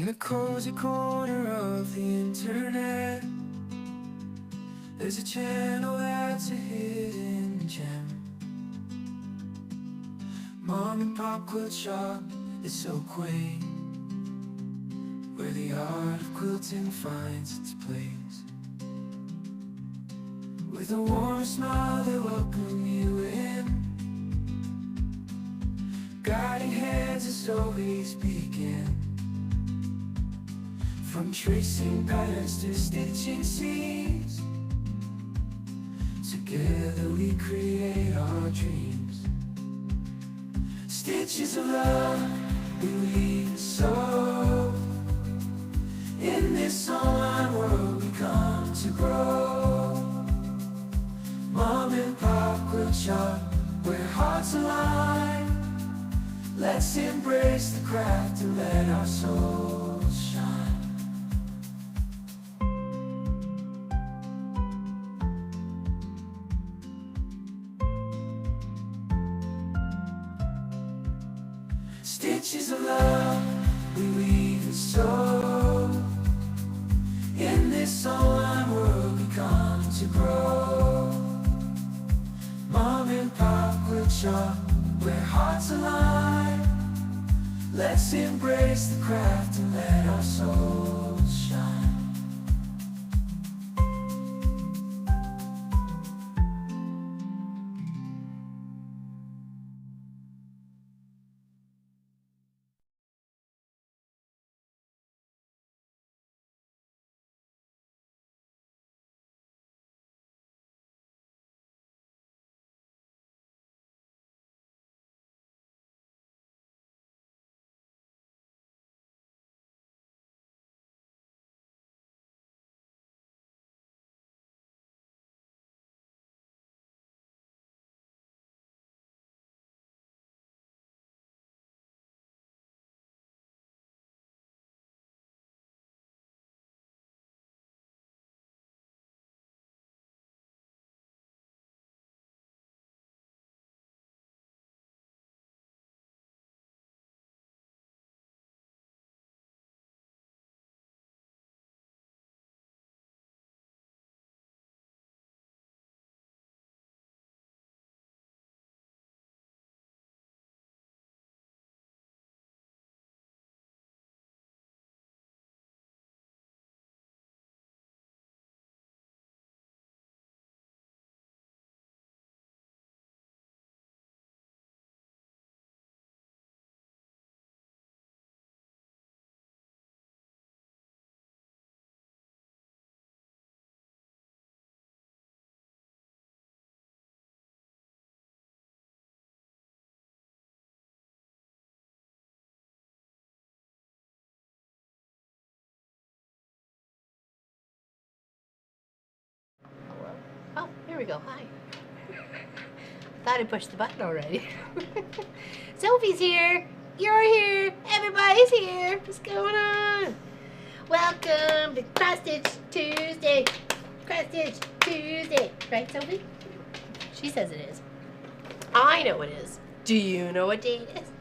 the cozy corner of the internet, there's a channel that's a hidden gem. Mom and Pop Quilt Shop is so quaint, where the art of quilting finds its place. With a warm smile they welcome you in, guiding hands as always begin. From tracing patterns to stitching seams, together we create our dreams. Stitches of love we weave and sew. In this online world we come to grow. Mom and Pop Quilt Shop, where hearts align. Let's embrace the craft and let our souls shine. Stitches of love we weave and sew. In this online world we come to grow. Mom and Pop Quilt Shop, where hearts align. Let's embrace the craft and let our souls shine. Oh, here we go. Hi. Thought I pushed the button already. Sophie's here. You're here. Everybody's here. What's going on? Welcome to Cross Stitch Tuesday. Cross Stitch Tuesday. Right, Sophie? She says it is. I know it is. Do you know what day it is?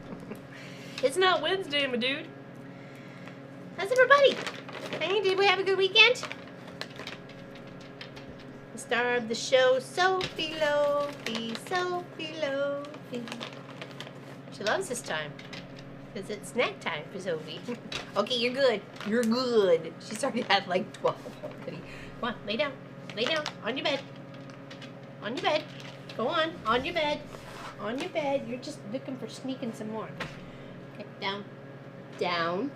It's not Wednesday, my dude. How's everybody? Hey, did we have a good weekend? Star of the show, Sophie Lofi, Sophie Lofi. She loves this time, because it's snack time for Sophie. Okay, you're good. You're good. She's already had like 12 already. Come on, lay down. Lay down. On your bed. On your bed. Go on your bed. On your bed. You're just looking for sneaking some more. Okay, down. Down.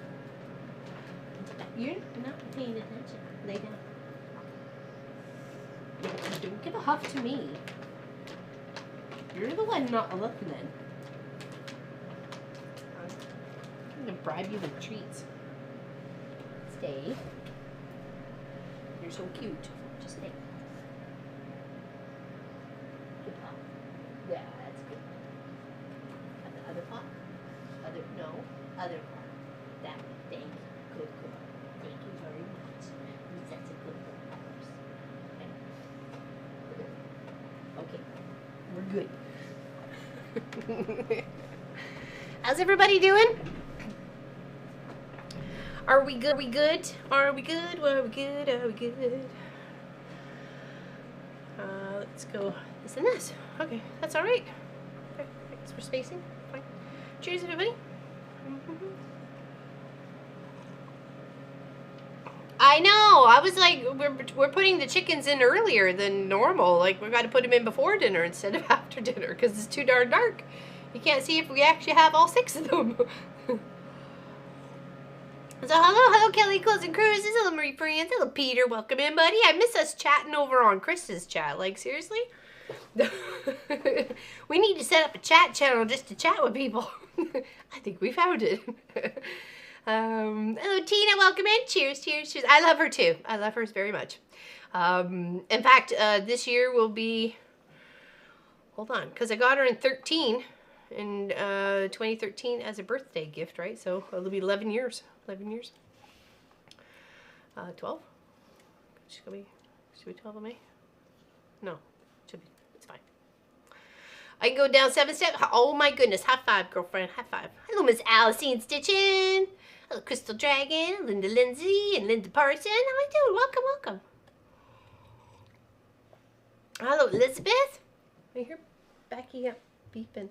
You're not paying attention. Lay down. Don't give a huff to me. You're the one not looking in. I'm gonna bribe you with treats. Stay. You're so cute. Just stay. Good paw. Yeah, that's good. And the other paw? Other paw. That one. Thank you. Good girl. Thank you very much. That's a good girl. Okay, we're good. How's everybody doing? Are we good? Are we good? Are we good? Are we good? Are we good? Let's go this and this. Okay, that's all right. Okay, thanks for spacing. Fine. Cheers, everybody. I know. I was like, we're putting the chickens in earlier than normal. Like, we got to put them in before dinner instead of after dinner because it's too darn dark. You can't see if we actually have all 6 of them. So hello, Kelly, Close and Cruises, hello Marie France, hello Peter, welcome in, buddy. I miss us chatting over on Chris's chat. Like, seriously? We need to set up a chat channel just to chat with people. I think we found it. Hello Tina, welcome in. Cheers, cheers, cheers. I love her too. I love hers very much. In fact, this year will be, hold on, because I got her in 2013 as a birthday gift, right? So it'll be 11 years. 11 years. 12? Should be 12 of May? No, should be. It's fine. I can go down 7 steps. Oh my goodness. High five, girlfriend. High five. Hello, Miss Alcine Stitchin. Hello, Crystal Dragon, Linda Lindsay, and Linda Parson. How are you doing? Welcome, welcome. Hello, Elizabeth. I hear Becky up beeping.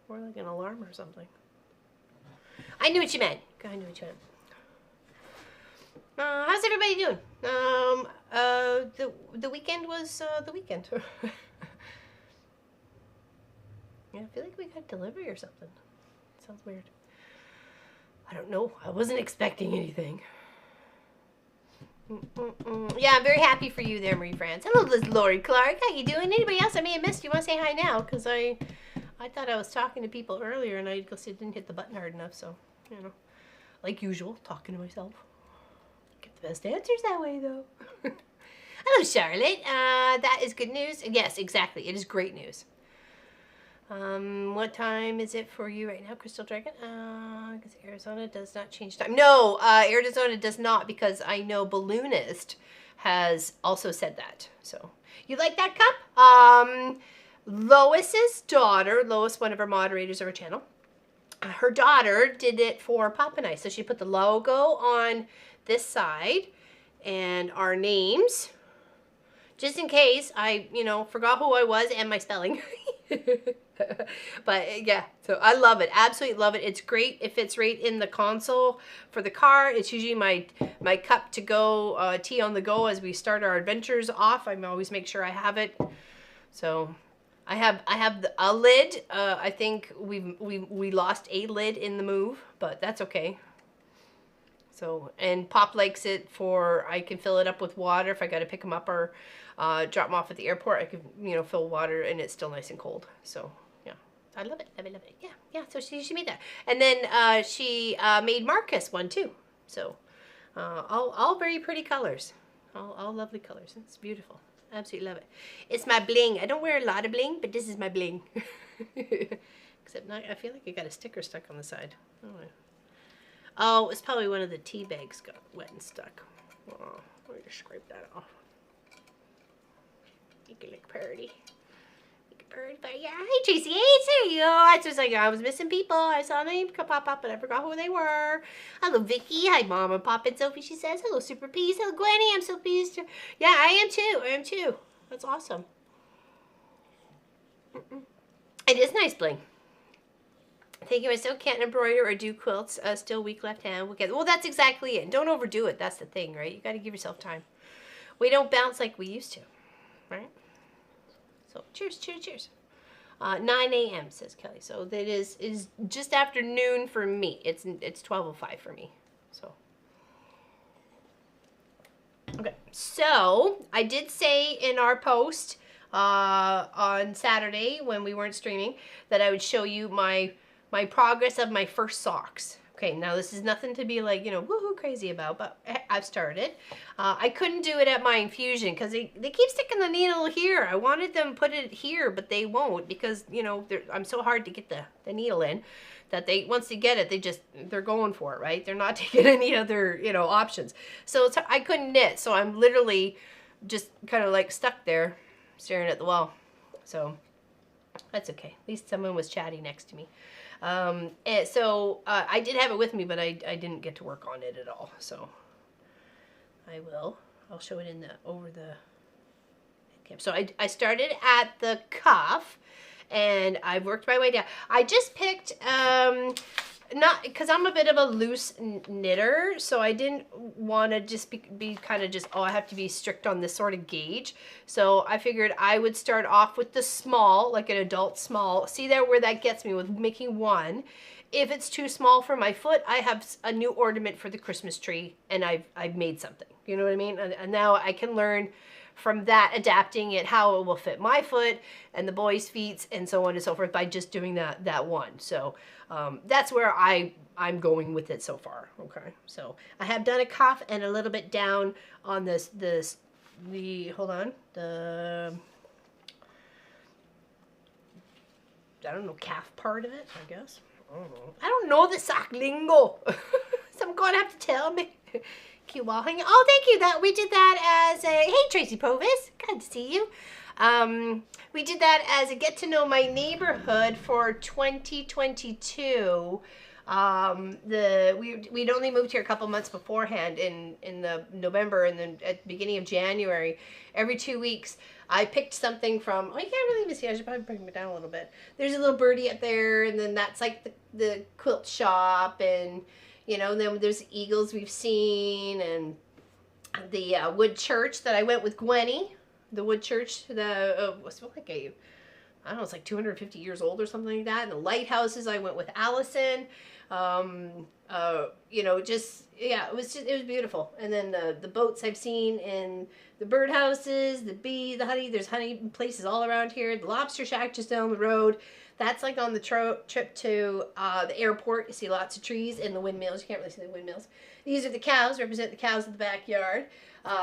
Or like an alarm or something. I knew what you meant. I knew what you meant. How's everybody doing? The weekend was the weekend. Yeah, I feel like we got delivery or something. Sounds weird. I don't know. I wasn't expecting anything. Yeah, I'm very happy for you there, Marie France. Hello, Lori Clark. How you doing? Anybody else I may have missed? You want to say hi now? Because I thought I was talking to people earlier and I just didn't hit the button hard enough, so, you know, like usual, talking to myself. Get the best answers that way, though. Hello, Charlotte. That is good news. Yes, exactly. It is great news. What time is it for you right now, Crystal Dragon? Because Arizona does not change time. No, Arizona does not, because I know Balloonist has also said that. So, you like that cup? Lois's daughter, Lois, one of our moderators of our channel, her daughter did it for Pop and I. So she put the logo on this side and our names, just in case I, forgot who I was and my spelling. But yeah, so I love it. Absolutely love it. It's great. It fits right in the console for the car. It's usually my cup to go, tea on the go as we start our adventures off. I always make sure I have it. So I have a lid. I think we lost a lid in the move, but that's okay. So, and Pop likes it I can fill it up with water if I got to pick him up or drop him off at the airport. I can, fill water and it's still nice and cold. So, yeah, I love it. Love it, love it. Yeah, yeah. So she made that. And then she made Marcus one too. So, all very pretty colors. All lovely colors. It's beautiful. Absolutely love it. It's my bling. I don't wear a lot of bling, but this is my bling. Except now I feel like I got a sticker stuck on the side. Oh, it's probably one of the tea bags got wet and stuck. Oh, let me just scrape that off. You can look pretty. Yeah, hey Tracy Yates, there you go. I was like, I was missing people. I saw a name pop up, but I forgot who they were. Hello, Vicky. Hi, Mom and Pop and Sophie. She says, hello, Super Peas. Hello, Gwenny. I'm so pleased. Yeah, I am too. I am too. That's awesome. It is nice bling. Thank you. I still can't embroider or do quilts. Still weak left hand. Well, that's exactly it. Don't overdo it. That's the thing, right? You got to give yourself time. We don't bounce like we used to, right? So cheers, cheers, cheers. 9 a.m. says Kelly. So that is just after noon for me. It's 12:05 for me. So okay. So I did say in our post on Saturday when we weren't streaming that I would show you my progress of my first socks. Okay, now this is nothing to be like, woohoo crazy about, but I've started. I couldn't do it at my infusion because they keep sticking the needle here. I wanted them to put it here, but they won't because, I'm so hard to get the needle in that once they get it, they're going for it, right? They're not taking any other, options. So I couldn't knit, so I'm literally just kind of like stuck there staring at the wall. So That's okay. At least someone was chatting next to me. And so I did have it with me, but I didn't get to work on it at all. So I will. I'll show it in the over the. So I started at the cuff, and I've worked my way down. I just picked not because I'm a bit of a loose knitter, so I didn't want to just be kind of just, oh, I have to be strict on this sort of gauge. So I figured I would start off with the small, like an adult small. See there where that gets me with making one. If it's too small for my foot, I have a new ornament for the Christmas tree, and I've made something. You know what I mean? And now I can learn from that, adapting it how it will fit my foot and the boys' feet and so on and so forth by just doing that one. So that's where I'm going with it so far. Okay, so I have done a cuff and a little bit down on the hold on, the, I don't know, calf part of it, I guess. I don't know the sock lingo. Someone gonna have to tell me. Cute wall hanging. Oh, thank you. That we did that as a, hey Tracy Provis, good to see you. We did that as a get to know my neighborhood for 2022. We'd only moved here a couple months beforehand in the November, and then at the beginning of January, every 2 weeks I picked something from, oh, you can't really even see, I should probably bring it down a little bit. There's a little birdie up there, and then that's like the quilt shop, and you know, then there's eagles we've seen, and the wood church that I went with Gwenny, the wood church, what's like a, I don't know, it's like 250 years old or something like that. And the lighthouses I went with Allison. You know, just, yeah, it was beautiful. And then the boats I've seen in the birdhouses, the honey, there's honey places all around here. The lobster shack just down the road. That's like on the trip to the airport. You see lots of trees and the windmills. You can't really see the windmills. These are the cows, represent the cows in the backyard.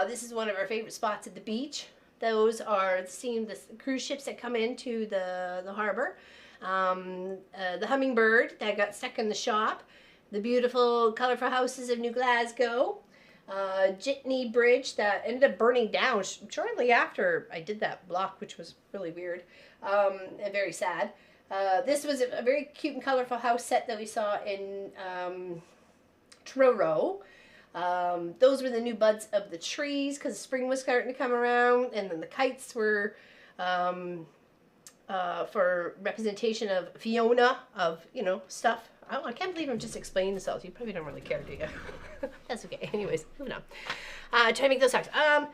This is one of our favorite spots at the beach. Those are seeing the cruise ships that come into the harbor. The hummingbird that got stuck in the shop. The beautiful, colorful houses of New Glasgow. Jitney Bridge that ended up burning down shortly after I did that block, which was really weird and very sad. This was a very cute and colorful house set that we saw in Truro. Those were the new buds of the trees because spring was starting to come around, and then the kites were for representation of Fiona, of, you know, stuff. I can't believe I'm just explaining this all. You probably don't really care, do you? That's okay. Anyways, moving on. Try to make those socks. I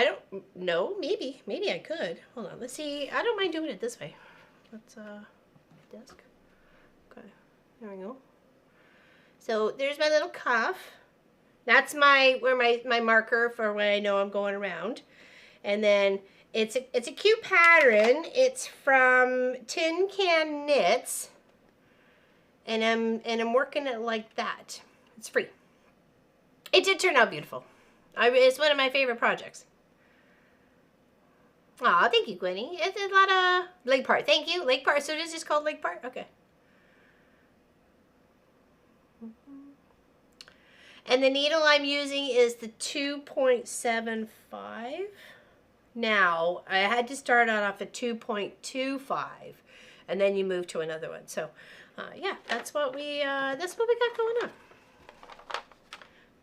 don't know. Maybe I could. Hold on. Let's see. I don't mind doing it this way. Let's desk. Okay. There we go. So there's my little cuff. That's where my marker for when I know I'm going around. And then it's a cute pattern. It's from Tin Can Knits. And I'm working it like that. It's free. It did turn out beautiful. It's one of my favorite projects. Aw, thank you, Gwenny. It's a lot of leg part. Thank you, leg part. So it is just called leg part? Okay. And the needle I'm using is the 2.75. Now, I had to start out off at 2.25, and then you move to another one. So, yeah, that's what we got going on.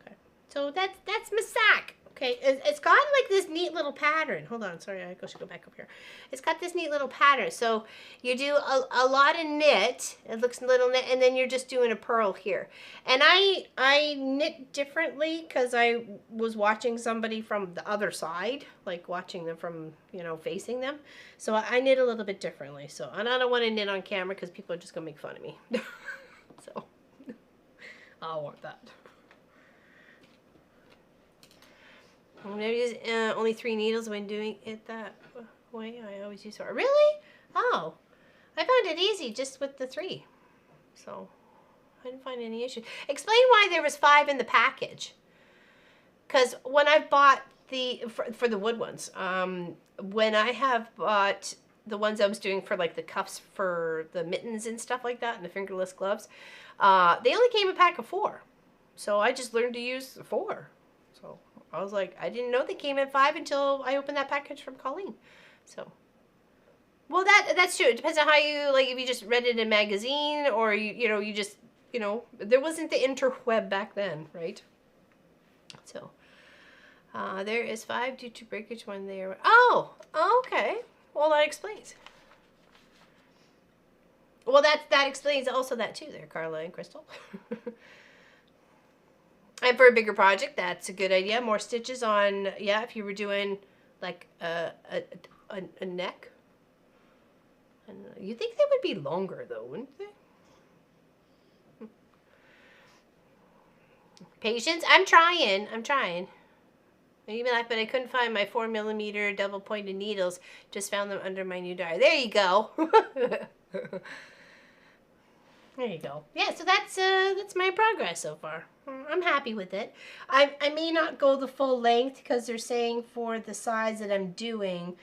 Okay, so that's my sack. Okay, it's got like this neat little pattern. Hold on, sorry, I should go back up here. It's got this neat little pattern. So you do a lot of knit. It looks a little knit, and then you're just doing a purl here. And I knit differently because I was watching somebody from the other side, like watching them from, you know, facing them. So I knit a little bit differently. So, and I don't want to knit on camera because people are just gonna make fun of me. So I don't want that. I'm gonna use only 3 needles when doing it that way. I always use 4. Really? Oh, I found it easy just with the 3. So I didn't find any issue. Explain why there was 5 in the package. Because when I bought for the wood ones, when I have bought the ones I was doing for like the cuffs for the mittens and stuff like that, and the fingerless gloves, they only came a pack of 4. So I just learned to use 4. So I was like, I didn't know they came in 5 until I opened that package from Colleen. So Well, that's true. It depends on how you, like, if you just read it in a magazine or you just, there wasn't the interweb back then, right? So, there is 5 due to breakage when they are. Oh, okay. Well, that explains. Well, that explains also that too, there, Carla and Crystal. And for a bigger project, that's a good idea. More stitches on, yeah, if you were doing like a neck. And you think they would be longer though, wouldn't they? Patience, I'm trying. Even like, but I couldn't find my 4mm double pointed needles. Just found them under my new diary. There you go. There you go. Yeah, so that's my progress so far. I'm happy with it. I may not go the full length because they're saying for the size that I'm doing,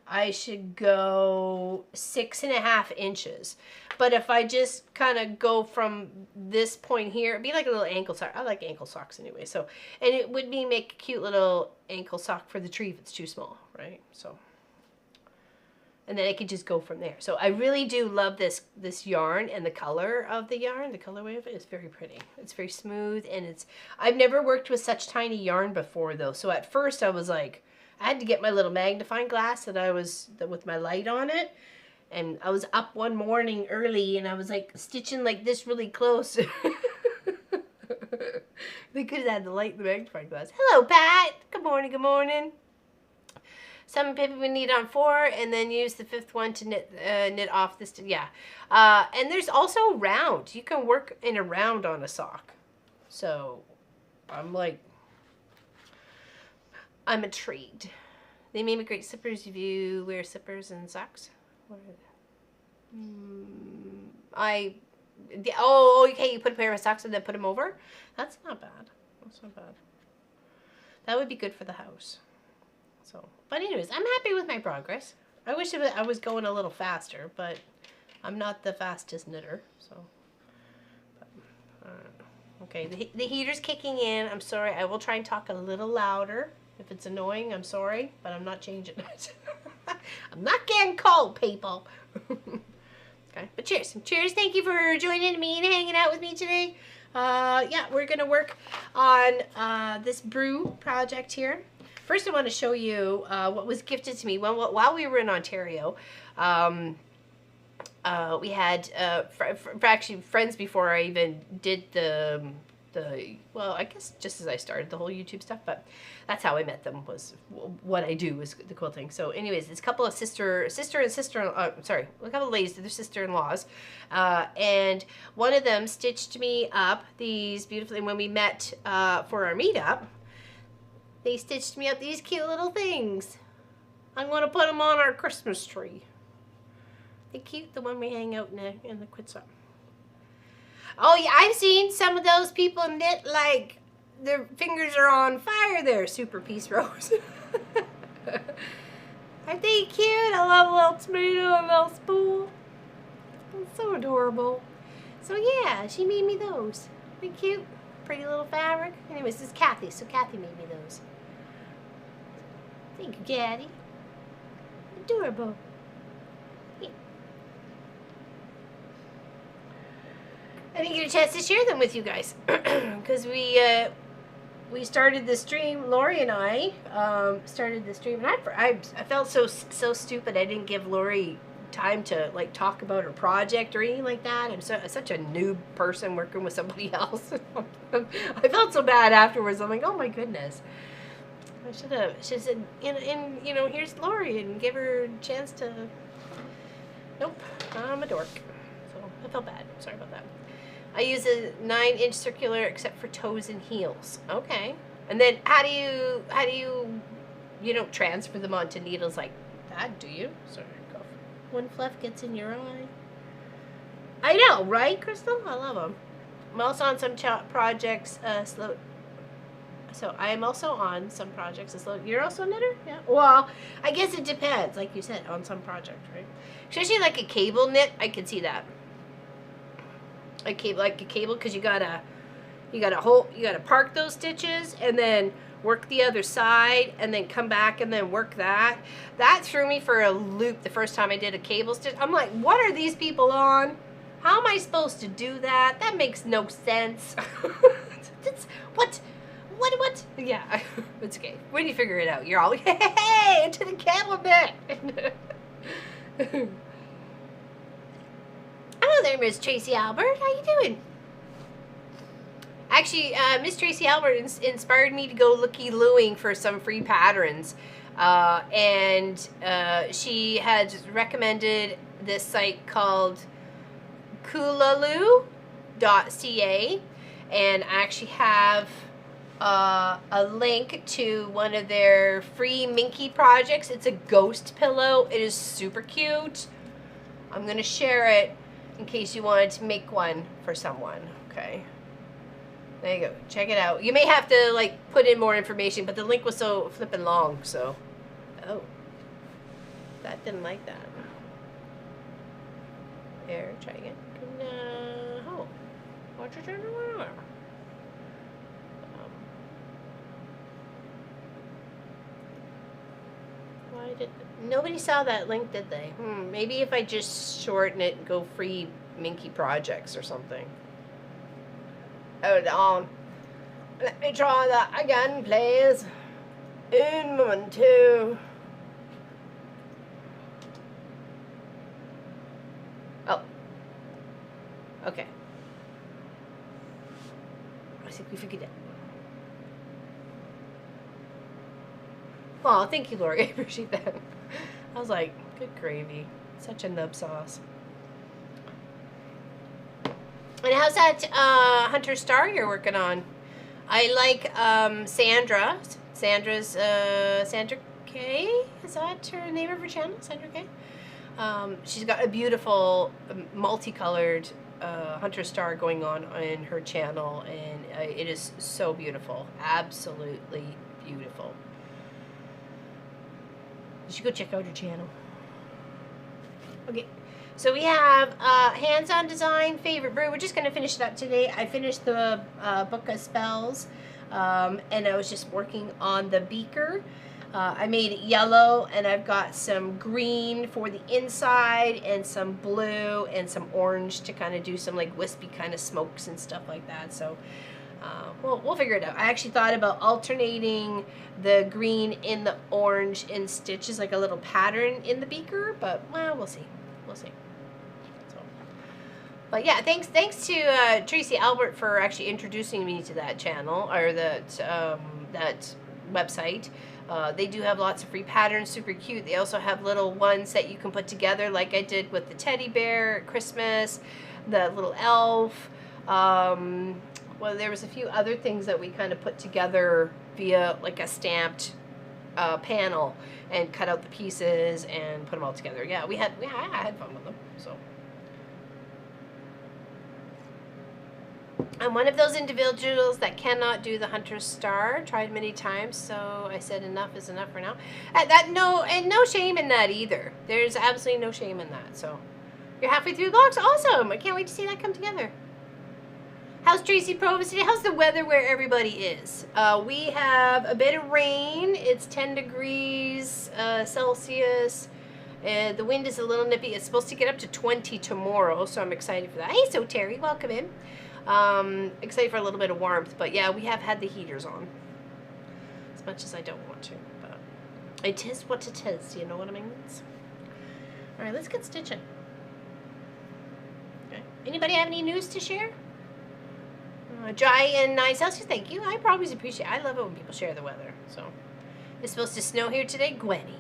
I should go 6.5 inches. But if I just kind of go from this point here, it'd be like a little ankle sock. I like ankle socks anyway. So, and it would be make a cute little ankle sock for the tree if it's too small, right? So. And then I could just go from there. So I really do love this yarn and the color of the yarn. The colorway of it is very pretty. It's very smooth, and I've never worked with such tiny yarn before though. So at first I was like, I had to get my little magnifying glass with my light on it. And I was up one morning early and I was like stitching like this really close. They could have had the light and the magnifying glass. Hello, Pat. Good morning, good morning. Some people would need on 4 and then use the 5th one to knit off this. Yeah. And there's also round. You can work in a round on a sock. So I'm intrigued. They made me great slippers if you wear slippers and socks. Okay, you put a pair of socks and then put them over? That's not bad. That's not bad. That would be good for the house. So, but anyways, I'm happy with my progress. I wish I was going a little faster, but I'm not the fastest knitter, so. But, okay, the heater's kicking in. I'm sorry. I will try and talk a little louder. If it's annoying, I'm sorry, but I'm not changing it. I'm not getting cold, people. Okay, but cheers. Cheers. Thank you for joining me and hanging out with me today. Yeah, we're going to work on this Brew project here. First, I want to show you what was gifted to me while we were in Ontario. We had actually friends before I even did well, I guess just as I started the whole YouTube stuff, but that's how I met them, was what I do is the quilting. So anyways, it's a couple of a couple of ladies, they're sister-in-laws, and one of them stitched me up these beautifully, when we met for our meetup, they stitched me up these cute little things. I'm going to put them on our Christmas tree. They're cute, the one we hang out in the quit shop. Oh yeah, I've seen some of those people knit like their fingers are on fire there, Super Peace Rose. Aren't they cute? I love a little tomato and a little spool. It's so adorable. So yeah, she made me those. They're cute, pretty little fabric. Anyways, this is Kathy, so Kathy made me those. Thank you, Kathy. Adorable. I didn't get a chance to share them with you guys because we started the stream. Lori and I started the stream, and I felt so stupid. I didn't give Lori time to like talk about her project or anything like that. I'm such a noob person working with somebody else. I felt so bad afterwards. I'm like, oh my goodness. I should have said, and here's Lori, and give her a chance to. Nope, I'm a dork. So I felt bad. Sorry about that. I use a 9-inch circular except for toes and heels. Okay. And then how do you don't transfer them onto needles like that, do you? Sorry, go. One fluff gets in your eye. I know, right, Crystal? I love them. I'm also on some projects slow. So I am also on some projects slow. You're also a knitter? Yeah. Well, I guess it depends, like you said, on some project, right? Especially like a cable knit, I can see that. Like a cable, because you gotta park those stitches, and then work the other side, and then come back and then work that. That threw me for a loop the first time I did a cable stitch. I'm like, what are these people on? How am I supposed to do that? That makes no sense. What? Yeah, it's okay. When you figure it out, you're all like, hey, into the camel bit. Hello there, Miss Tracy Albert. How you doing? Actually, Miss Tracy Albert inspired me to go looky-looing for some free patterns. And she had recommended this site called Koolaloo.ca. And I actually have a link to one of their free Minky projects. It's a ghost pillow. It is super cute. I'm going to share it in case you wanted to make one for someone. Okay. There you go. Check it out. You may have to, like, put in more information, but the link was so flippin' long, so. Oh. That didn't like that. There, try again. No. Watch your turn. Why did... Nobody saw that link, did they? Maybe if I just shorten it and go free Minky projects or something. Hold on. Let me try that again, please. Un moment, two. Oh. Okay. I think we figured it. Oh, thank you, Lori. I appreciate that. I was like, good gravy. Such a nub sauce. And how's that Hunter Star you're working on? I like Sandra. Sandra K? Is that her name of her channel? Sandra K? She's got a beautiful multicolored Hunter Star going on in her channel, and it is so beautiful. Absolutely beautiful. You should go check out her channel. Okay. So we have hands-on design, favorite brew. We're just going to finish it up today. I finished the book of spells, and I was just working on the beaker. I made it yellow, and I've got some green for the inside, and some blue, and some orange to kind of do some like wispy kind of smokes and stuff like that. So we'll figure it out. I actually thought about alternating the green in the orange in stitches, like a little pattern in the beaker, but well, we'll see. We'll see. But yeah, thanks to Tracy Albert for actually introducing me to that channel, or that website. They do have lots of free patterns, super cute. They also have little ones that you can put together, like I did with the teddy bear at Christmas, the little elf. Well, there was a few other things that we kind of put together via like a stamped panel and cut out the pieces and put them all together. Yeah, I had fun with them. So. I'm one of those individuals that cannot do the Hunter's Star. Tried many times, so I said enough is enough for now. No shame in that either. There's absolutely no shame in that. So you're halfway through the box. Awesome! I can't wait to see that come together. How's Tracy Provis today? How's the weather where everybody is? We have a bit of rain. It's 10 degrees Celsius. The wind is a little nippy. It's supposed to get up to 20 tomorrow, so I'm excited for that. Hey, so Terry, welcome in. Excited for a little bit of warmth, but yeah, we have had the heaters on. As much as I don't want to, but it is what it is, you know what I mean? Alright, let's get stitching. Okay. Anybody have any news to share? Dry and 9 Celsius, thank you. I always appreciate it. I love it when people share the weather. So, it's supposed to snow here today, Gwenny.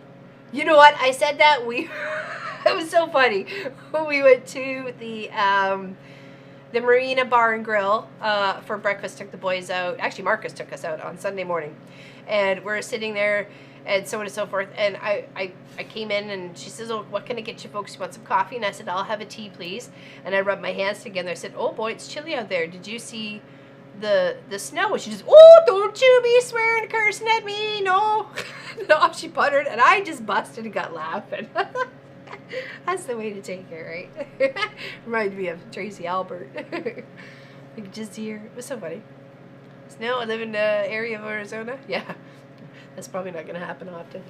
You know what? I said that it was so funny when we went to the Marina Bar and Grill for breakfast. Took the boys out. Actually, Marcus took us out on Sunday morning, and we're sitting there, and so on and so forth. And I came in, and she says, "Oh, what can I get you folks? You want some coffee?" And I said, "I'll have a tea, please." And I rubbed my hands together. I said, "Oh boy, it's chilly out there. Did you see the snow?" And she just, "Oh, don't you be swearing and cursing at me, no." No, she puttered, and I just busted and got laughing. That's the way to take it, right? Reminded me of Tracy Albert. You could just hear. It was so funny. Snow? I live in the area of Arizona. Yeah, that's probably not going to happen often.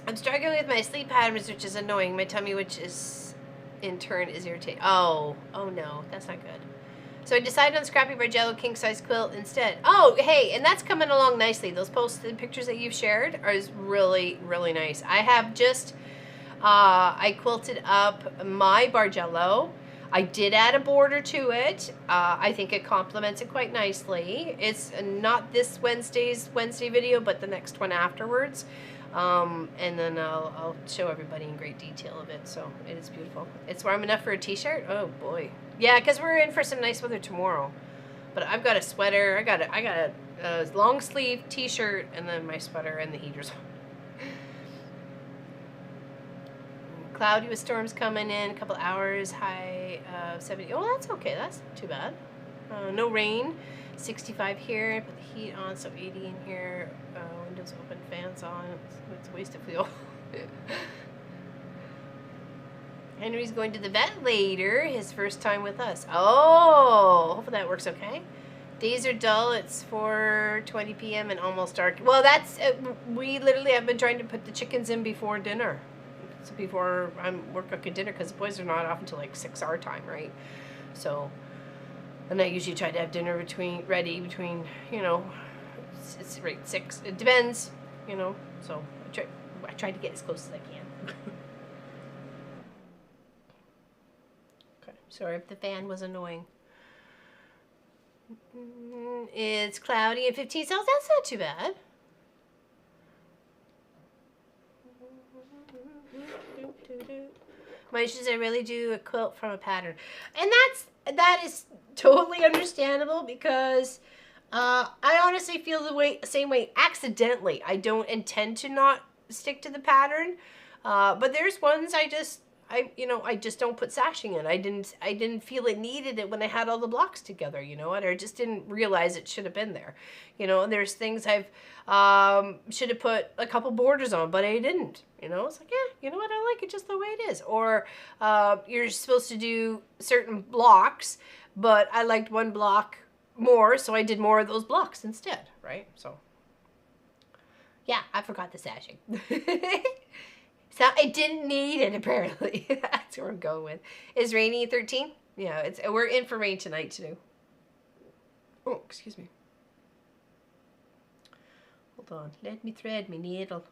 I'm struggling with my sleep patterns, which is annoying. My tummy, which is in turn is irritating. Oh no, that's not good. So I decided on scrapping my Jello king size quilt instead. Oh, hey, and that's coming along nicely. Those posted pictures that you've shared are really, really nice. I have just, I quilted up my Bargello. I did add a border to it. I think it complements it quite nicely. It's not this Wednesday video, but the next one afterwards. And then I'll show everybody in great detail of it. So it is beautiful. It's warm enough for a t-shirt. Oh boy. Yeah, because we're in for some nice weather tomorrow. But I've got a sweater. I got a long sleeve t-shirt, and then my sweater and the heaters. Cloudy with storms coming in, a couple hours, high of 70. Oh, that's okay. That's not too bad. No rain. 65 here. Put the heat on, so 80 in here. Windows open, fans on. It's a waste of fuel. Henry's going to the vet later. His first time with us. Oh, hopefully that works okay. Days are dull. It's 4:20 p.m. and almost dark. Well, that's we literally have been trying to put the chickens in before dinner. So before we're cooking dinner, because the boys are not off until like 6 our time, right? So, and I usually try to have dinner ready between, you know, it's right 6. It depends, you know. So I try to get as close as I can. Okay, sorry if the fan was annoying. It's cloudy and 15 cells. That's not too bad. My issues, I really do a quilt from a pattern, and that is totally understandable, because I honestly feel the same way accidentally. I don't intend to not stick to the pattern, but there's ones I just don't put sashing in. I didn't feel it needed it when I had all the blocks together, you know, and I just didn't realize it should have been there. You know, there's things I've should have put a couple borders on, but I didn't. You know, it's like, yeah, you know what, I like it just the way it is. Or you're supposed to do certain blocks, but I liked one block more, so I did more of those blocks instead, right? So, yeah, I forgot the sashing. So I didn't need it, apparently. That's what we're going with. Is rainy 13? Yeah, we're in for rain tonight too. Oh, excuse me. Hold on. Let me thread me needle.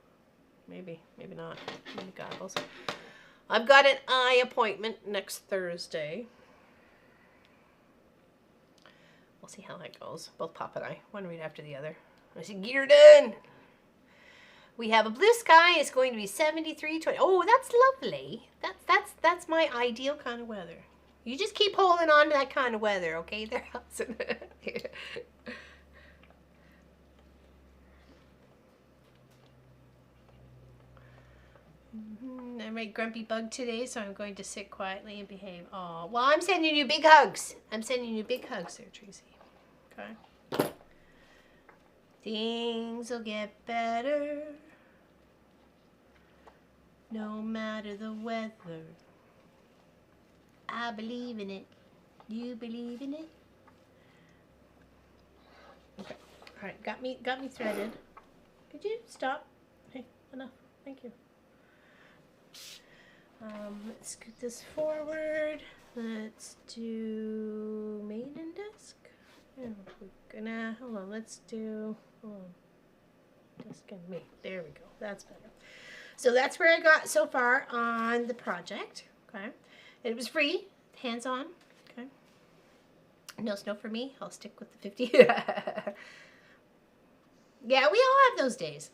Maybe not. Maybe goggles. I've got an eye appointment next Thursday. We'll see how that goes. Both Pop and I, one right after the other. I said, geared in. We have a blue sky. It's going to be 73, 20. Oh, that's lovely. That's my ideal kind of weather. You just keep holding on to that kind of weather, okay? There, Allison. I'm a grumpy bug today, so I'm going to sit quietly and behave. Oh, well, I'm sending you big hugs. I'm sending you big hugs there, Tracy. Okay. Things will get better, no matter the weather. I believe in it. You believe in it? Okay. All right. Got me threaded. Could you stop? Hey, enough. Thank you. Let's scoot this forward. Let's do maiden desk. And we're gonna hold on. Let's do desk and me. There we go. That's better. So that's where I got so far on the project. Okay, it was free, hands-on. Okay, no snow for me. I'll stick with the 50. Yeah, we all have those days.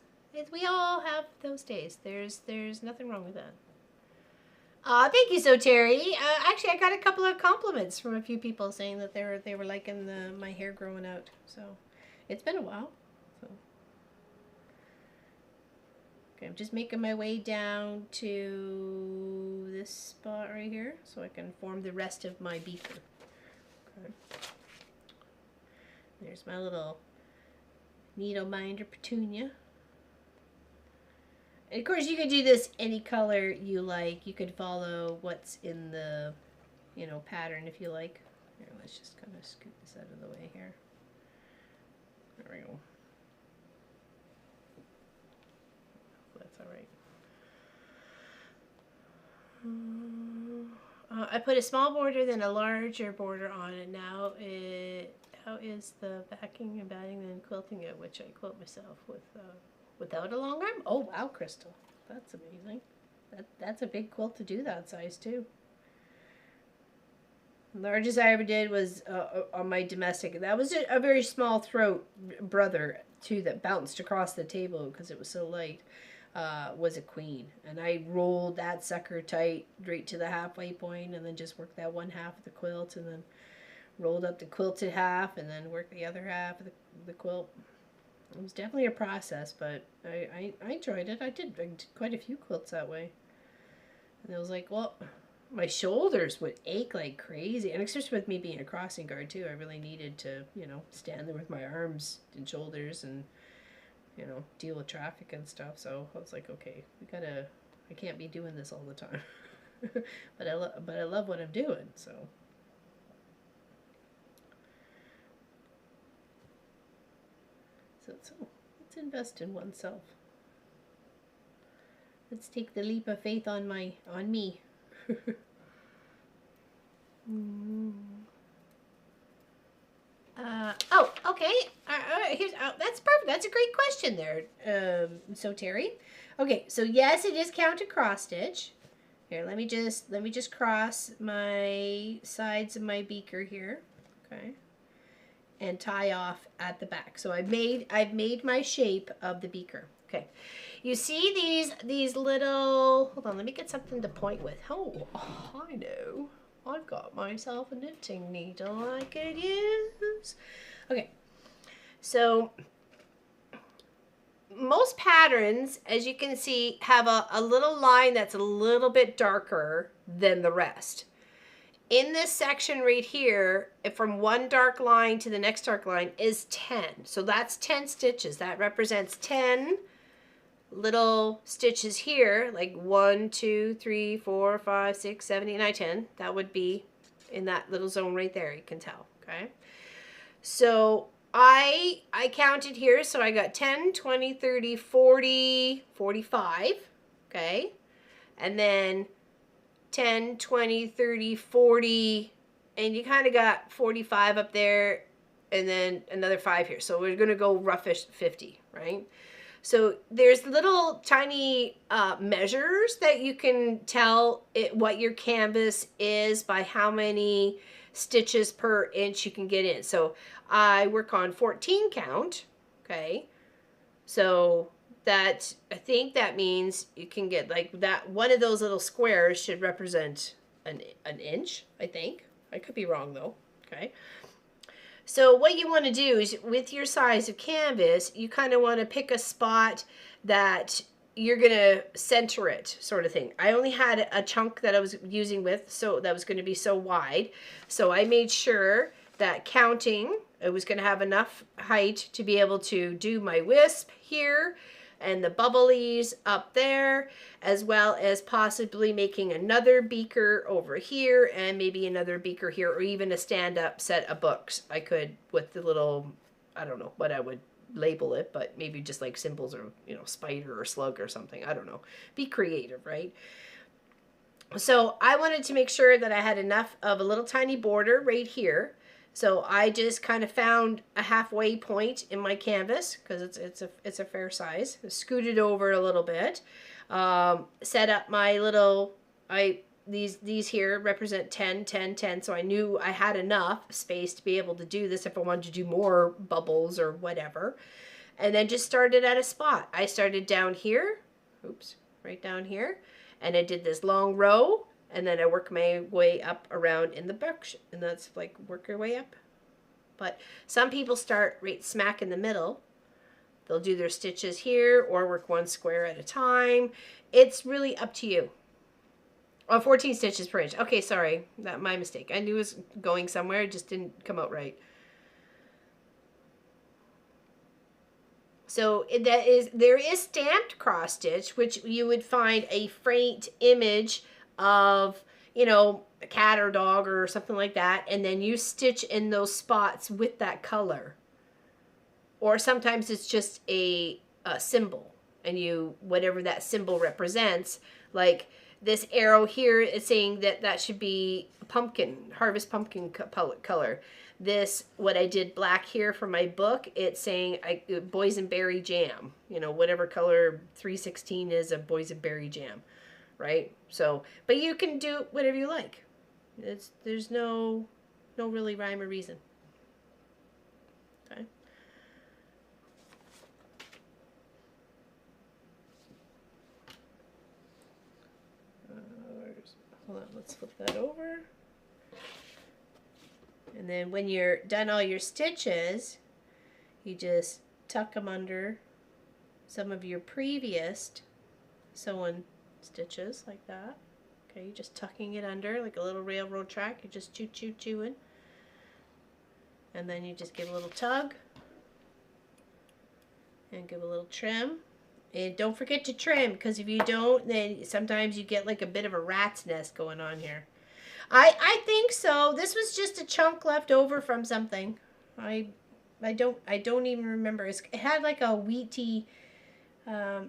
We all have those days. There's nothing wrong with that. Thank you, so Terry. Actually, I got a couple of compliments from a few people saying that they were liking my hair growing out. So it's been a while. So okay, I'm just making my way down to this spot right here so I can form the rest of my beaker. Okay. There's my little needle minder petunia. And of course, you could do this any color you like. You could follow what's in the you know, pattern if you like. Here, let's just kind of scoot this out of the way here. There we go. That's all right. I put a small border, then a larger border on it. Now how is the backing and batting and quilting it, which I quilt myself with without a long arm? Oh wow, Crystal, that's amazing. That's a big quilt to do that size too. The largest I ever did was on my domestic. That was a very small throat brother too that bounced across the table because it was so light. Was a queen, and I rolled that sucker tight right to the halfway point, and then just worked that one half of the quilt, and then rolled up the quilted half, and then worked the other half of the quilt. It was definitely a process, but I enjoyed it. I did quite a few quilts that way, and it was like, well, my shoulders would ache like crazy, and especially with me being a crossing guard too, I really needed to, you know, stand there with my arms and shoulders and, you know, deal with traffic and stuff. So I was like, okay, I can't be doing this all the time. but I love what I'm doing. So let's invest in oneself. Let's take the leap of faith on me. Oh, okay. Here's that's perfect. That's a great question there. So Terry, okay. So yes, it is counted cross stitch. Here, let me just cross my sides of my beaker here, okay, and tie off at the back. So I've made my shape of the beaker. Okay, you see these little. Hold on, let me get something to point with. Oh, I know. I've got myself a knitting needle I could use. Okay, so most patterns, as you can see, have a little line that's a little bit darker than the rest. In this section right here, from one dark line to the next dark line is 10. So that's 10 stitches. That represents 10 little stitches here, like 1, 2, 3, 4, 5, 6, 7, 8, 9, 10. That would be in that little zone right there, you can tell, okay? So I counted here, so I got 10, 20, 30, 40, 45, okay? And then 10, 20, 30, 40, and you kind of got 45 up there, and then another 5 here. So we're going to go roughish 50, right? So there's little tiny measures that you can tell what your canvas is by how many stitches per inch you can get in. So I work on 14 count, okay? So that, I think that means you can get like that, one of those little squares should represent an inch, I think. I could be wrong though, okay? So what you want to do is with your size of canvas, you kind of want to pick a spot that you're going to center it, sort of thing. I only had a chunk that I was using with, so that was going to be so wide. So I made sure that counting, it was going to have enough height to be able to do my wisp here and the bubblies up there, as well as possibly making another beaker over here and maybe another beaker here, or even a stand-up set of books. I could, with the little, I don't know what I would label it, but maybe just like symbols or, you know, spider or slug or something. I don't know. Be creative, right? So I wanted to make sure that I had enough of a little tiny border right here. So I just kind of found a halfway point in my canvas because it's a fair size. Scooted over a little bit. Set up my little, these here represent 10, 10, 10. So I knew I had enough space to be able to do this if I wanted to do more bubbles or whatever. And then just started at a spot. I started down here, oops, right down here. And I did this long row. And then I work my way up around in the box, and that's like work your way up. But some people start right smack in the middle. They'll do their stitches here or work one square at a time. It's really up to you. Oh, 14 stitches per inch. Okay, sorry, that my mistake. I knew it was going somewhere, it just didn't come out right. So there is stamped cross stitch, which you would find a faint image of, you know, a cat or dog or something like that, and then you stitch in those spots with that color. Or sometimes it's just a symbol, and you, whatever that symbol represents, like this arrow here is saying that that should be pumpkin, harvest pumpkin color. This, what I did black here for my book, it's saying boysenberry jam, you know, whatever color 316 is of boysenberry jam, right? So, but you can do whatever you like. There's no really rhyme or reason. Okay. Hold on, let's flip that over. And then when you're done all your stitches, you just tuck them under some of your previous sew-in stitches like that. Okay, you're just tucking it under like a little railroad track. You're just chewing. And then you just give a little tug and give a little trim. And don't forget to trim, because if you don't, then sometimes you get like a bit of a rat's nest going on here. I think so. This was just a chunk left over from something. I don't even remember. It had like a wheaty. Oh,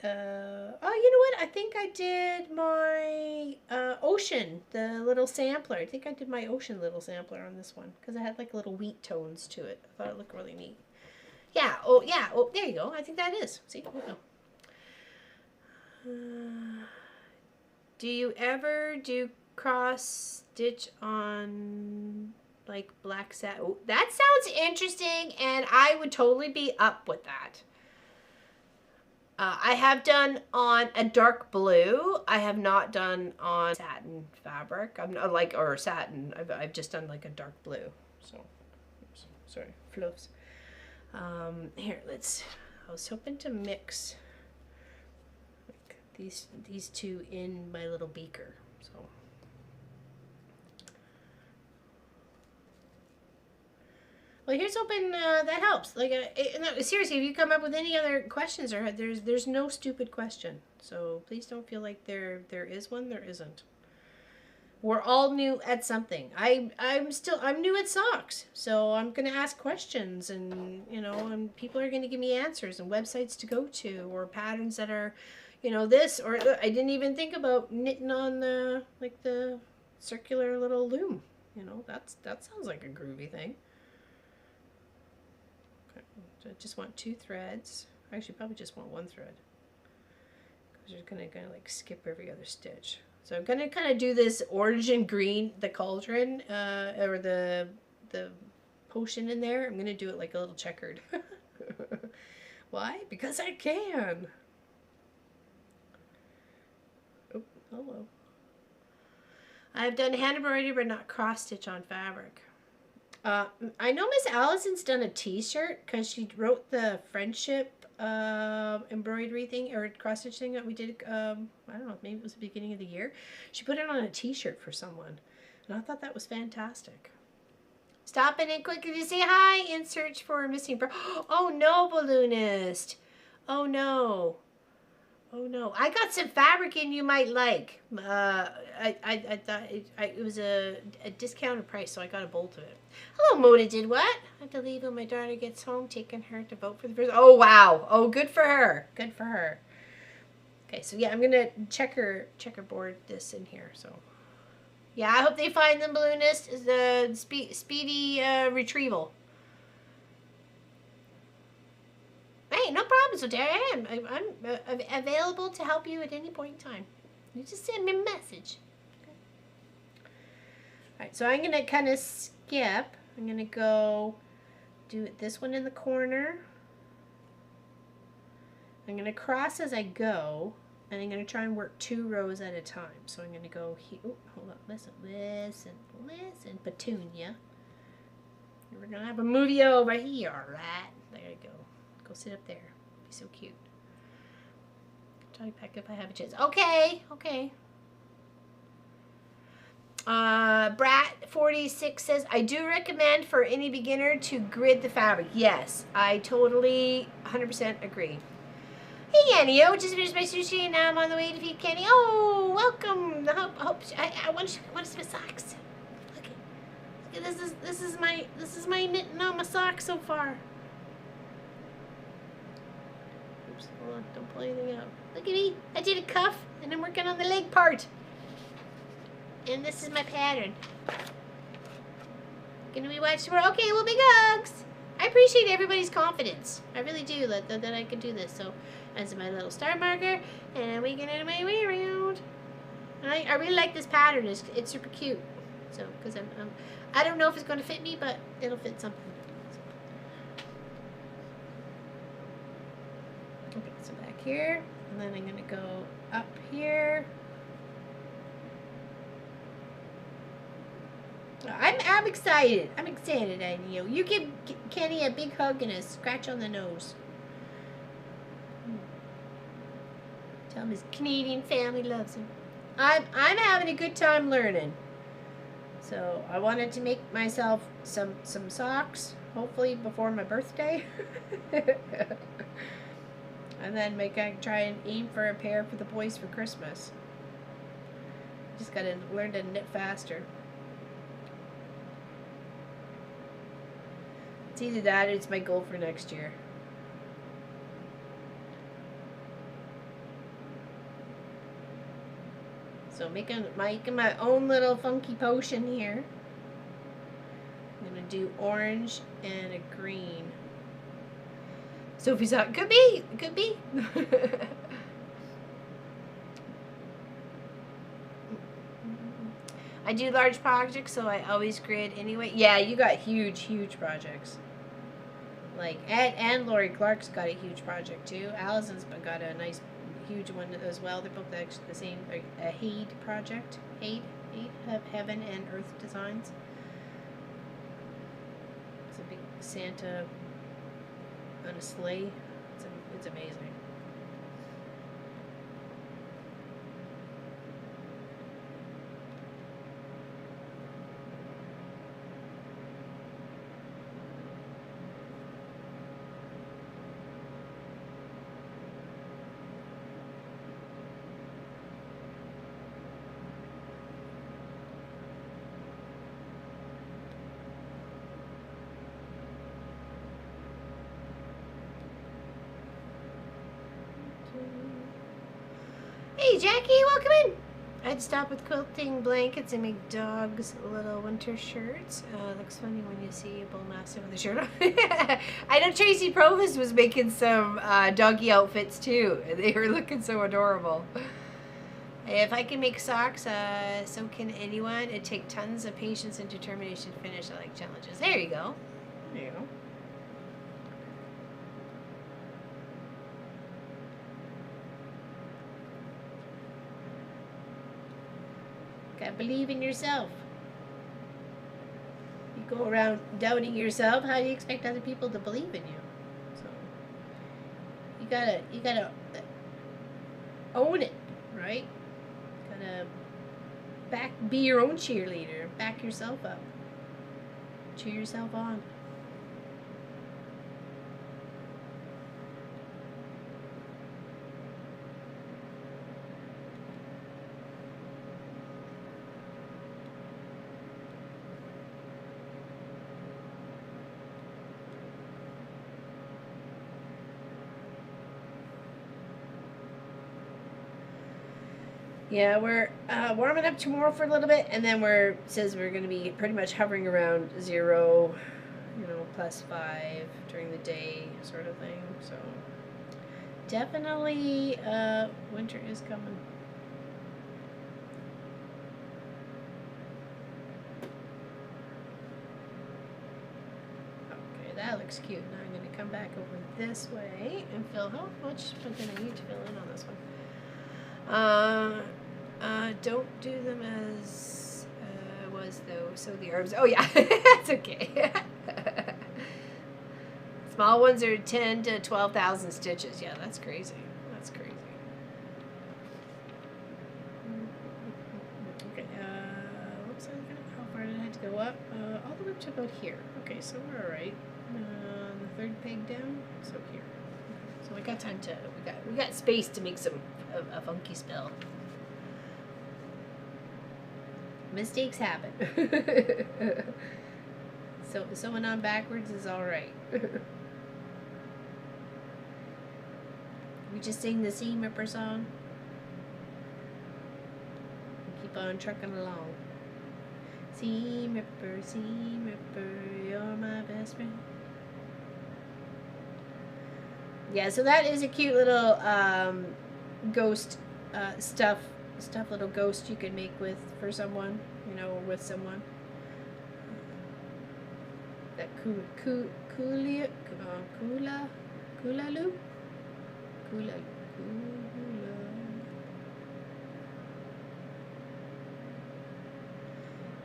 you know what? I think I did my ocean, the little sampler. I think I did my ocean little sampler on this one because it had like little wheat tones to it. I thought it looked really neat. Yeah. Oh, yeah. Oh, there you go. I think that is. See? Do you ever do cross stitch on like black satin? Oh, that sounds interesting, and I would totally be up with that. I have done on a dark blue. I have not done on satin fabric. I'm not like, or satin. I've just done like a dark blue. So, oops, sorry, fluffs. Here, I was hoping to mix like these two in my little beaker. So. Well, here's hoping that helps. Like, no, seriously, if you come up with any other questions, or there's no stupid question. So please don't feel like there is one. There isn't. We're all new at something. I'm new at socks, so I'm gonna ask questions, and you know, and people are gonna give me answers and websites to go to, or patterns that are, you know, this, or I didn't even think about knitting on the like the circular little loom. You know, that sounds like a groovy thing. Okay, so I just want 2 threads. I actually probably just want 1 thread, because you're gonna like skip every other stitch. So I'm gonna kind of do this origin green, the cauldron, or the potion in there. I'm gonna do it like a little checkered. Why? Because I can. Oh, hello. I've done hand embroidery, but not cross stitch on fabric. I know Miss Allison's done a T-shirt because she wrote the friendship embroidery thing or cross stitch thing that we did. I don't know, maybe it was the beginning of the year. She put it on a T-shirt for someone, and I thought that was fantastic. Stop in and quickly to say hi and search for a missing. Oh no, balloonist! Oh no! Oh no! I got some fabric in you might like. I thought it was a discounted price, so I got a bolt of it. Hello, Mona did what? I have to leave when my daughter gets home, taking her to vote for the first. Oh wow! Oh, good for her. Good for her. Okay, so yeah, I'm gonna checkerboard this in here. So yeah, I hope they find the balloonist is the speedy retrieval. Hey, no problem, so there I am. I'm available to help you at any point in time. You just send me a message. Okay. Alright, so I'm going to kind of skip. I'm going to go do this one in the corner. I'm going to cross as I go, and I'm going to try and work 2 rows at a time. So I'm going to go here. Oh, hold on. Listen, Petunia. We're going to have a movie over here, right? There you go. Go sit up there. Be so cute. Try to pack if I have a chance. Okay. Brat46 says, I do recommend for any beginner to grid the fabric. Yes, I totally 100% agree. Hey, Annie, just finished my sushi and now I'm on the way to feed Kenny. Oh, welcome. I want some socks. Look at this is my knitting on my socks so far. Oops, hold on, don't pull anything out. Look at me. I did a cuff, and I'm working on the leg part. And this is my pattern. Gonna be watching more. Okay, well, big hugs. I appreciate everybody's confidence. I really do, that I can do this. So, that's my little star marker, and we can edit my way around. I really like this pattern. It's super cute. So, because I don't know if it's going to fit me, but it'll fit something. Okay, so back here, and then I'm going to go up here. I'm excited. I'm excited, you give Kenny a big hug and a scratch on the nose. Tell him his Canadian family loves him. I'm having a good time learning. So I wanted to make myself some socks, hopefully before my birthday. And then try and aim for a pair for the boys for Christmas. Just gotta learn to knit faster. It's either that or it's my goal for next year. So making my own little funky potion here. I'm gonna do orange and a green. Sophie's thought, could be. I do large projects, so I always grid anyway. Yeah, you got huge projects. Like, and Lori Clark's got a huge project too. Allison's got a nice, huge one as well. They're both actually the same. A Hade project. Hade, Heaven and Earth Designs. It's a big Santa on a sleigh. It's amazing. Hey Jackie, welcome in. I'd stop with quilting blankets and make dogs little winter shirts. Looks funny when you see a bullmastiff with a shirt on. I know Tracy Provis was making some doggy outfits too. They were looking so adorable. If I can make socks, so can anyone. It takes tons of patience and determination to finish. I like challenges. There you go. There you go. Gotta believe in yourself. You go around doubting yourself, how do you expect other people to believe in you? So you gotta own it, right? Gotta be your own cheerleader, back yourself up, cheer yourself on. Yeah, we're warming up tomorrow for a little bit, and then says we're going to be pretty much hovering around 0, +5 during the day, sort of thing. So definitely, winter is coming. Okay, that looks cute. Now I'm going to come back over this way and fill. How much am I going to need to fill in on this one? Don't do them as was though. So the arms. Oh yeah, that's okay. Small ones are 10 to 12,000 stitches. Yeah, that's crazy. That's crazy. Okay. Looks like how far did I have to go up? All the way up to about here. Okay, so we're all right. The third peg down. So here. So we got time to. We got space to make a funky spell. Mistakes happen. So sewing on backwards is all right. We just sing the Seam Ripper song. And keep on trucking along. Seam Ripper, you're my best friend. Yeah, so that is a cute little ghost stuffed little ghost you can make for someone, you know, or with someone. That kulalu.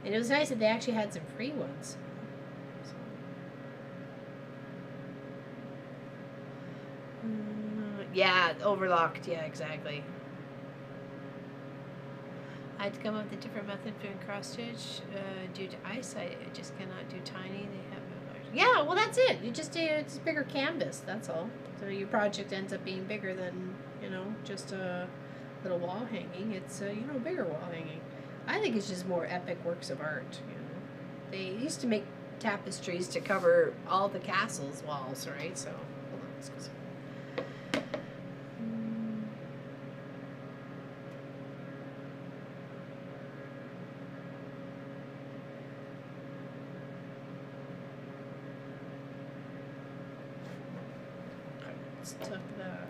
And it was nice that they actually had some free ones. Yeah, overlocked. Yeah, exactly. I had to come up with a different method for cross stitch due to eyesight. I just cannot do tiny. They have a large. Yeah, well that's it. You just do it's bigger canvas. That's all. So your project ends up being bigger than just a little wall hanging. It's bigger wall hanging. I think it's just more epic works of art. They used to make tapestries to cover all the castle's walls, right? So hold on, let's go. Tuck that.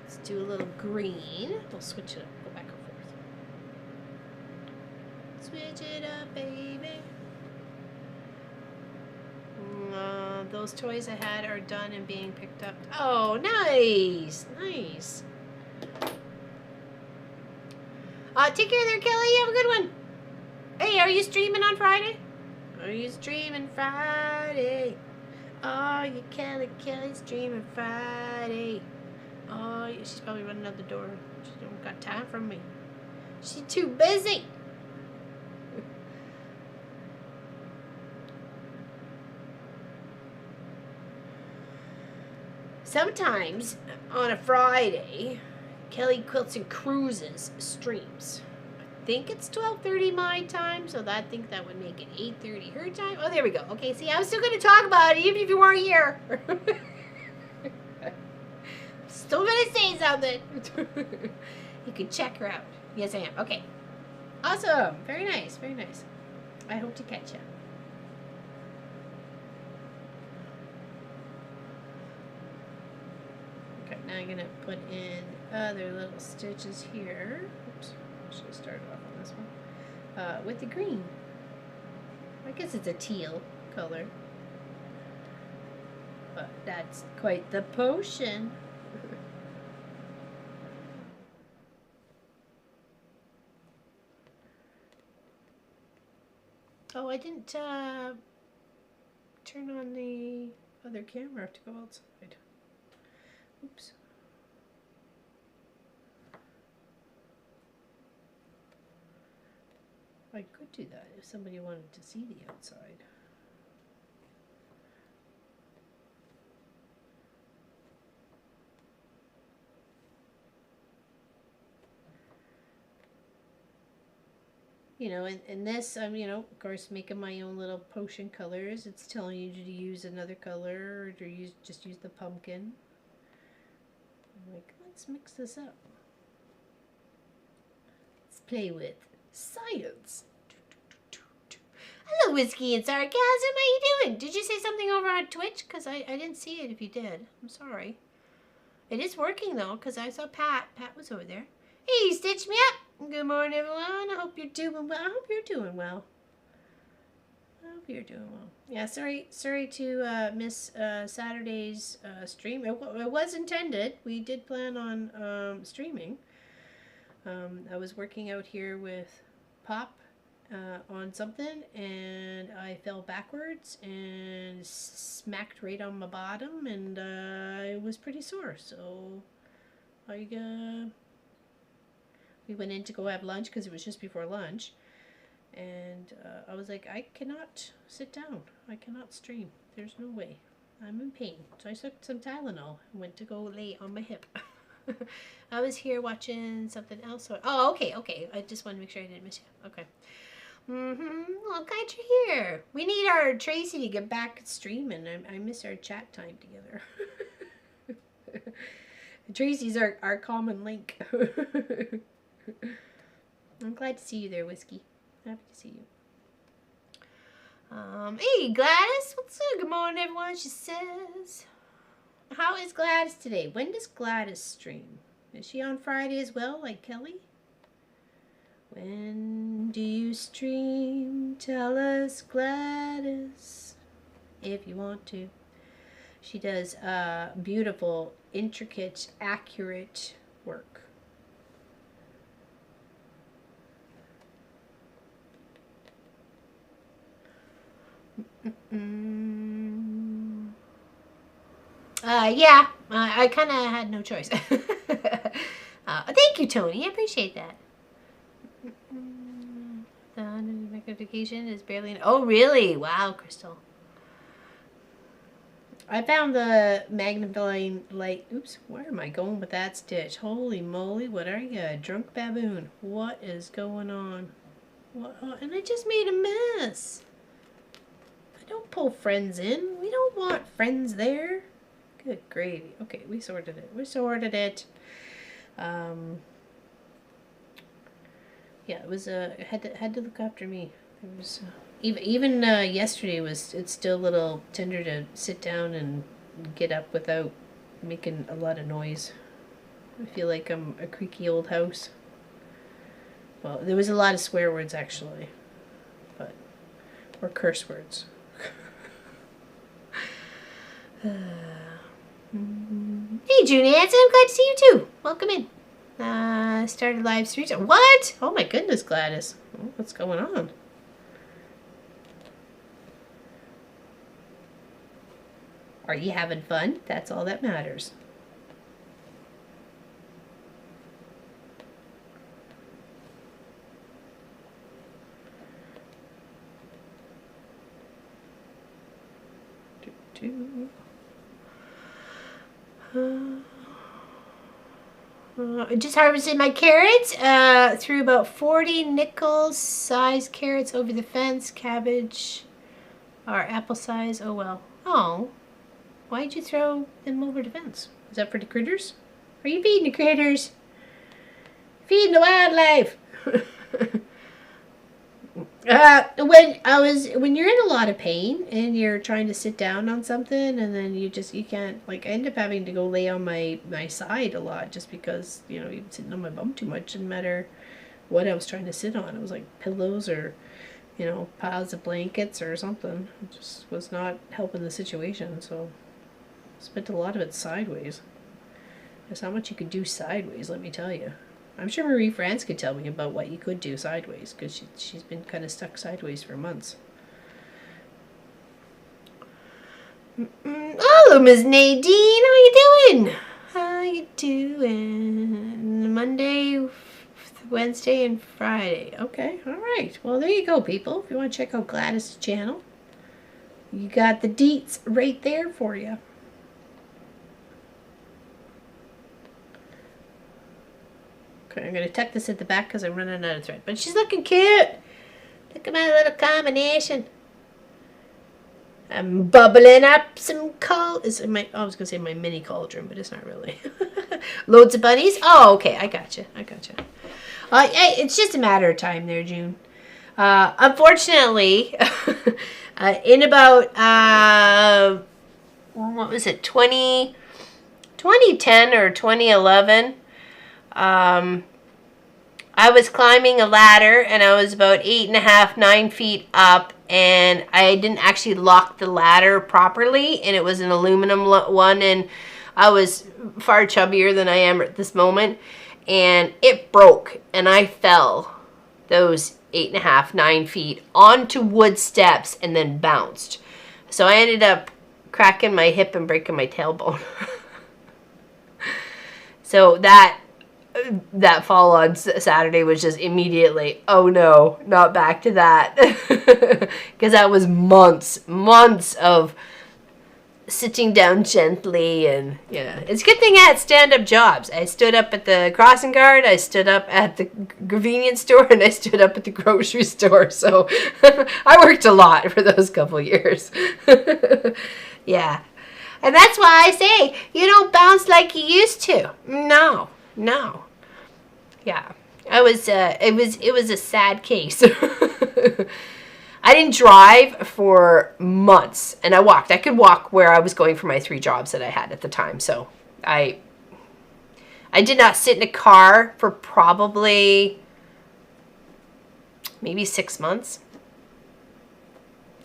Let's do a little green. We'll switch it up. Go back and forth. Switch it up, baby. Those toys I had are done and being picked up. Oh, nice. Nice. Take care there, Kelly. Have a good one. Hey, are you streaming on Friday? Are you streaming Friday? Are you Kelly streaming Friday? Oh, she's probably running out the door. She don't got time for me. She's too busy. Sometimes on a Friday, Kelly Quilts and Cruises streams. I think it's 12:30 my time, so I think that would make it 8:30 her time. Oh, there we go. Okay, see, I was still going to talk about it even if you weren't here. Still going to say something. You can check her out. Yes, I am. Okay. Awesome. Very nice. Very nice. I hope to catch you. Okay, now I'm going to put in other little stitches here. Oops. I should have started off on this one. With the green. I guess it's a teal color. But that's quite the potion. Oh, I didn't turn on the other camera. I have to go outside. Oops. I could do that if somebody wanted to see the outside. In this, I'm, of course, making my own little potion colors. It's telling you to use another color or to just use the pumpkin. I'm like, let's mix this up. Let's play with science. Hello, Whiskey and Sarcasm. How you doing? Did you say something over on Twitch? Because I didn't see it if you did. I'm sorry. It is working, though, because I saw Pat. Pat was over there. Hey, Stitch Me Up. Good morning, everyone. I hope you're doing well. I hope you're doing well. Yeah, sorry to miss Saturday's stream. It was intended. We did plan on streaming. I was working out here with Pop on something, and I fell backwards and smacked right on my bottom, and I was pretty sore. So we went in to go have lunch because it was just before lunch, and I was like, I cannot sit down. I cannot stream. There's no way. I'm in pain. So I took some Tylenol and went to go lay on my hip. I was here watching something else. Oh, okay, okay. I just wanted to make sure I didn't miss you. Okay. Well, glad you're here. We need our Tracy to get back streaming. I miss our chat time together. Tracy's our common link. I'm glad to see you there, Whiskey. Happy to see you. Hey, Gladys. What's up? Good morning, everyone. She says, how is Gladys today? When does Gladys stream? Is she on Friday as well, like Kelly? When do you stream? Tell us, Gladys, if you want to. She does beautiful, intricate, accurate work. Yeah, I kind of had no choice. Thank you, Tony. I appreciate that. The magnification is barely... Oh, really? Wow, Crystal. I found the magnifying light... Oops, where am I going with that stitch? Holy moly, what are you, a drunk baboon? What is going on? What? Oh, and I just made a mess. I don't pull friends in. We don't want friends there. Good gravy. Okay, we sorted it. We sorted it. Yeah, it was had to look after me. It was even yesterday it's still a little tender to sit down and get up without making a lot of noise. I feel like I'm a creaky old house. Well, there was a lot of swear words actually, or curse words. Hey, June Hanson, I'm glad to see you too. Welcome in. Started live streams. What? Oh my goodness, Gladys. What's going on? Are you having fun? That's all that matters. Just harvested my carrots. Threw about 40 nickel-sized carrots over the fence. Cabbage are apple size. Oh well. Oh, why'd you throw them over the fence? Is that for the critters? Are you feeding the critters? Feeding the wildlife. When you're in a lot of pain and you're trying to sit down on something and then you can't, like, I end up having to go lay on my side a lot just because, you know, you're sitting on my bum too much. Didn't matter what I was trying to sit on. It was like pillows or, you know, piles of blankets or something. It just was not helping the situation, so I spent a lot of it sideways. There's not much you could do sideways, let me tell you. I'm sure Marie France could tell me about what you could do sideways, because she's been kind of stuck sideways for months. Hello, Ms. Nadine. How you doing? How you doing? Monday, Wednesday, and Friday. Okay, all right. Well, there you go, people. If you want to check out Gladys' channel, you got the deets right there for you. I'm going to tuck this at the back because I'm running out of thread. But she's looking cute. Look at my little combination. I'm bubbling up some I was going to say my mini cauldron, but it's not really. Loads of bunnies. Oh, okay. I gotcha. It's just a matter of time there, June. Unfortunately, in about, what was it, 2010 or 2011, I was climbing a ladder and I was about 8.5, 9 feet up, and I didn't actually lock the ladder properly, and it was an aluminum one, and I was far chubbier than I am at this moment, and it broke and I fell those 8.5, 9 feet onto wood steps and then bounced. So I ended up cracking my hip and breaking my tailbone. So that fall on Saturday was just immediately, oh no, not back to that. Because that was months of sitting down gently, and it's a good thing I had stand-up jobs. I stood up at the crossing guard, I stood up at the convenience store, and I stood up at the grocery store. So I worked a lot for those couple years. Yeah. And that's why I say you don't bounce like you used to. No. Yeah. It was a sad case. I didn't drive for months, and I walked. I could walk where I was going for my 3 jobs that I had at the time. So I did not sit in a car for probably maybe 6 months.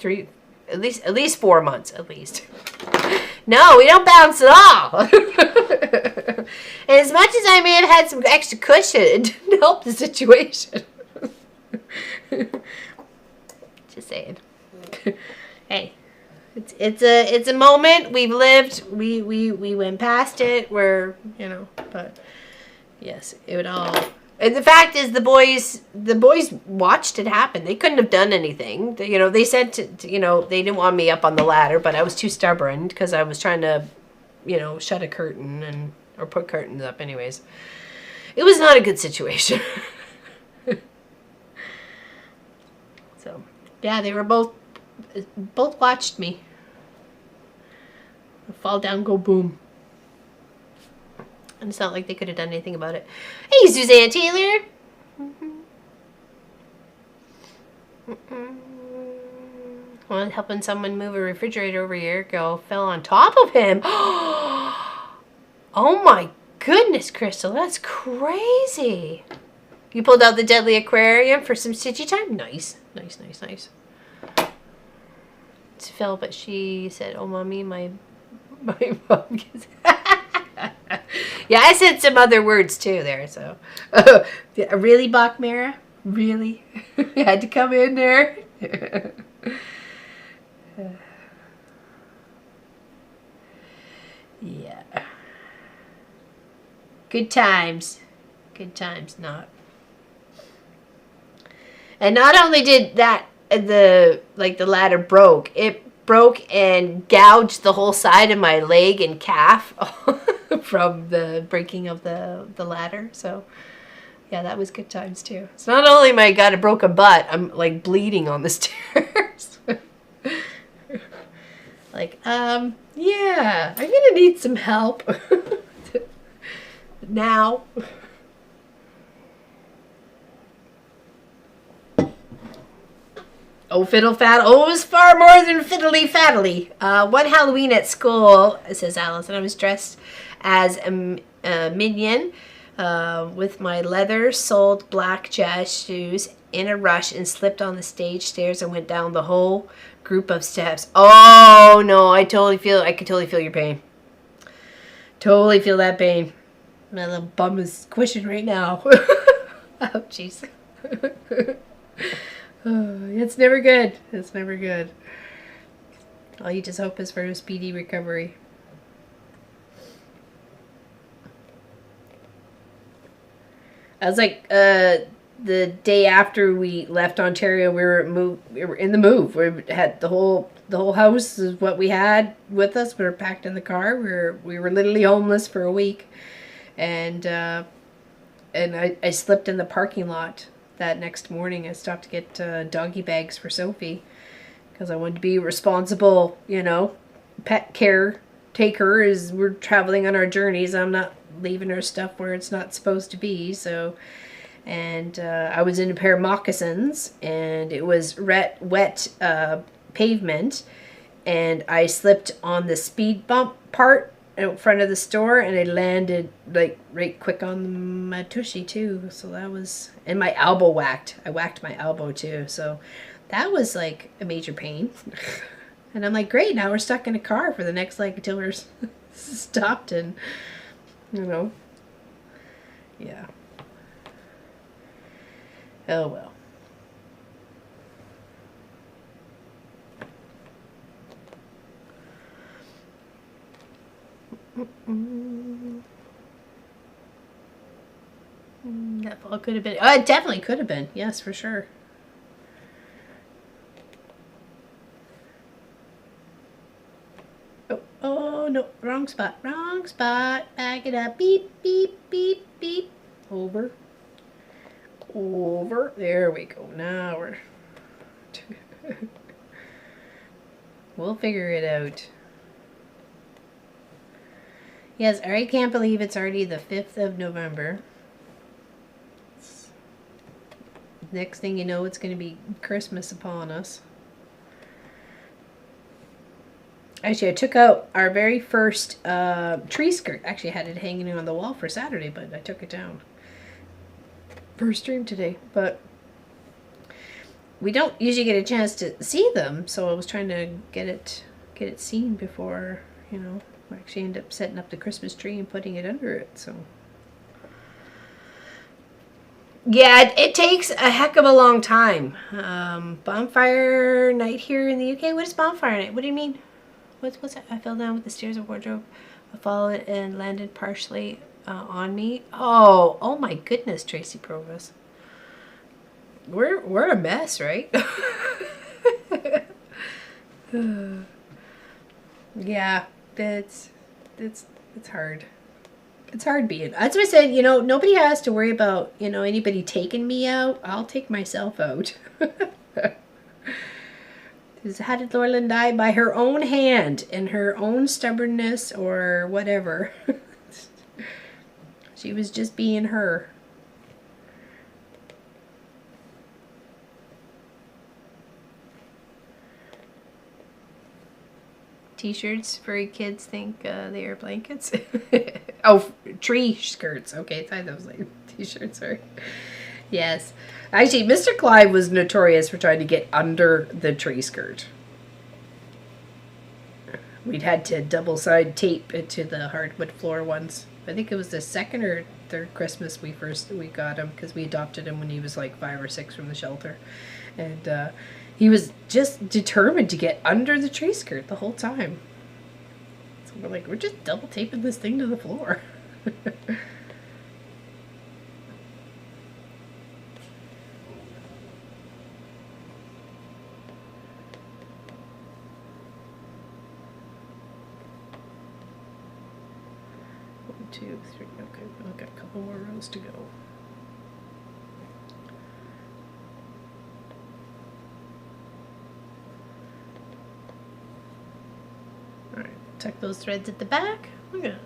At least 4 months, at least. No, we don't bounce at all. And as much as I may have had some extra cushion, it didn't help the situation. Just saying. Hey, it's a moment we've lived. We went past it. But yes, it would all. And the fact is, the boys watched it happen. They couldn't have done anything. They said they didn't want me up on the ladder, but I was too stubborn because I was trying to, shut a curtain or put curtains up. Anyways, it was not a good situation. So, yeah, they were both watched me. Fall down, go boom. And it's not like they could have done anything about it. Hey, Suzanne Taylor. Well, helping someone move a refrigerator over a year ago, fell on top of him. Oh my goodness, Crystal, that's crazy. You pulled out the deadly aquarium for some stitchy time? Nice. It's Phil, but she said, "Oh, mommy, my mom gets." Yeah, I said some other words too there. So, really, Bachmara? Really? You had to come in there. Yeah. Good times. Not. And not only did that, the ladder broke. It broke and gouged the whole side of my leg and calf from the breaking of the ladder. So, yeah, that was good times too. So not only am I got a broken butt, I'm like bleeding on the stairs. Yeah, I'm gonna need some help now. Oh, fiddle faddle. Oh, it was far more than fiddly faddly. One Halloween at school, says Alice, and I was dressed as a minion with my leather-soled black jazz shoes in a rush and slipped on the stage stairs and went down the whole group of steps. Oh, no, I could totally feel your pain. Totally feel that pain. My little bum is squishing right now. Oh, jeez. It's never good. All you just hope is for a speedy recovery. I was like, the day after we left Ontario, we were in the move. We had the whole house is what we had with us. We were packed in the car. We were literally homeless for a week, and I slept in the parking lot. That next morning, I stopped to get doggy bags for Sophie because I wanted to be responsible, pet caretaker as we're traveling on our journeys. I'm not leaving her stuff where it's not supposed to be. So, and I was in a pair of moccasins, and it was wet pavement, and I slipped on the speed bump part in front of the store, and I landed like right quick on my tushy too. So that was, and my elbow whacked. I whacked my elbow too. So that was like a major pain. And I'm like, great, now we're stuck in a car for the next until we're stopped, and yeah. Oh well. That fall could have been. Oh, it definitely could have been. Yes, for sure. Oh, wrong spot. Wrong spot. Back it up. Beep, beep, beep, beep. Over. Over. There we go. Now we're... We'll figure it out. Yes, I can't believe it's already the 5th of November. Next thing you know, it's going to be Christmas upon us. Actually, I took out our very first tree skirt. Actually, I had it hanging on the wall for Saturday, but I took it down for stream today. But we don't usually get a chance to see them, so I was trying to get it seen before, you know, we actually end up setting up the Christmas tree and putting it under it. So yeah, it takes a heck of a long time. Bonfire night here in the UK. What is bonfire night? What do you mean? What's that? I fell down with the stairs of wardrobe. I followed and landed partially on me. Oh my goodness, Tracy Provis. We're a mess, right? Yeah, it's hard. It's hard being. That's what I said. You know, nobody has to worry about, you know, anybody taking me out. I'll take myself out. How did Lorland die? By her own hand and her own stubbornness or whatever. She was just being her. T-shirts, furry kids think they are blankets. Oh, tree skirts. Okay, I thought that was like T-shirts. Sorry. Yes. Actually, Mr. Clive was notorious for trying to get under the tree skirt. We'd had to double side tape it to the hardwood floor once. I think it was the second or third Christmas we got him, because we adopted him when he was like 5 or 6 from the shelter. And he was just determined to get under the tree skirt the whole time. So we're like, we're just double taping this thing to the floor. 2, 3. Okay, I've got a couple more rows to go. All right, tuck those threads at the back. Look at it.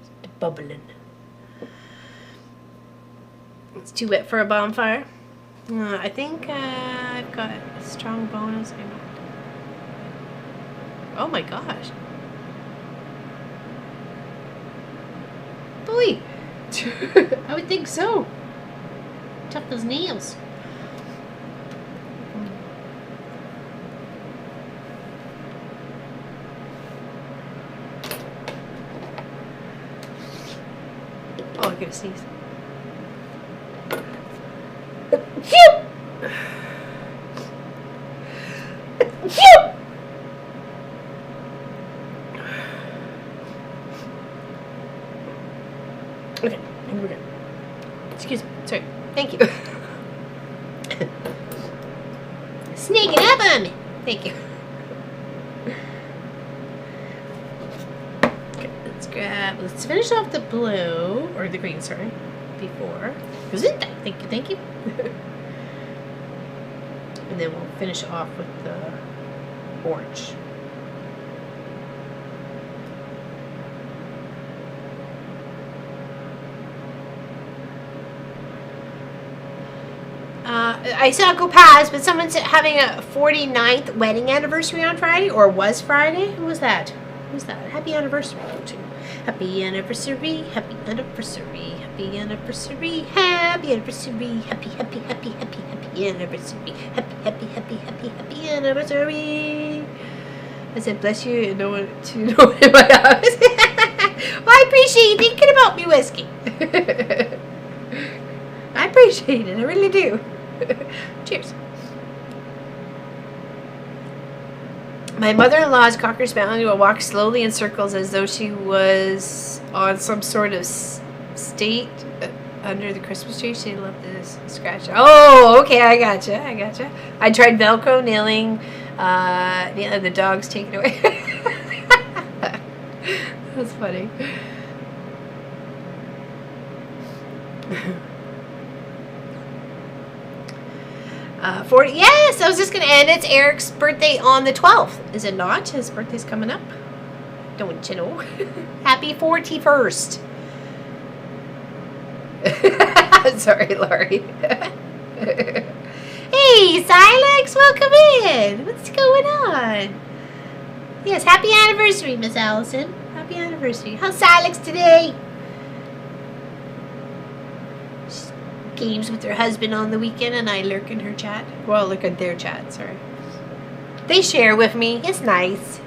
It's bubbling. It's too wet for a bonfire. I think I've got a strong bonus. Oh my gosh. Boy, I would think so. Tough those nails. Oh, I gotta sneeze. Phew! Phew! Okay, I think we're good. Excuse me. Sorry. Thank you. Sneaking up on me. Thank you. Okay, let's finish off the blue, or the green, sorry, before. Gesundheit. Thank you, thank you. And then we'll finish off with the orange. I saw it go past, but someone's having a 49th wedding anniversary on Friday, or was Friday? Who was that? Who's that? Happy anniversary to. Happy anniversary, happy anniversary, happy anniversary, happy anniversary, happy, happy, happy, happy, happy anniversary, happy, happy, happy, happy, happy anniversary. I said, bless you, and no one to know in my house. Well, I appreciate you thinking about me, Whiskey. I appreciate it, I really do. Cheers. My mother-in-law's Cocker Spaniel will walk slowly in circles as though she was on some sort of state under the Christmas tree. She loved this scratch. Oh, okay, I gotcha. I tried Velcro, nailing the dog's taken away. That's funny. 40. Yes, I was just gonna end. It's Eric's birthday on the 12th. Is it not? His birthday's coming up. Don't you know? Happy 41st. Sorry, Laurie. Hey, Silex, welcome in. What's going on? Yes, happy anniversary, Miss Allison. Happy anniversary. How's Silex today? She's games with her husband on the weekend, and I lurk in her chat. Well, look at their chat, sorry. They share with me. It's nice.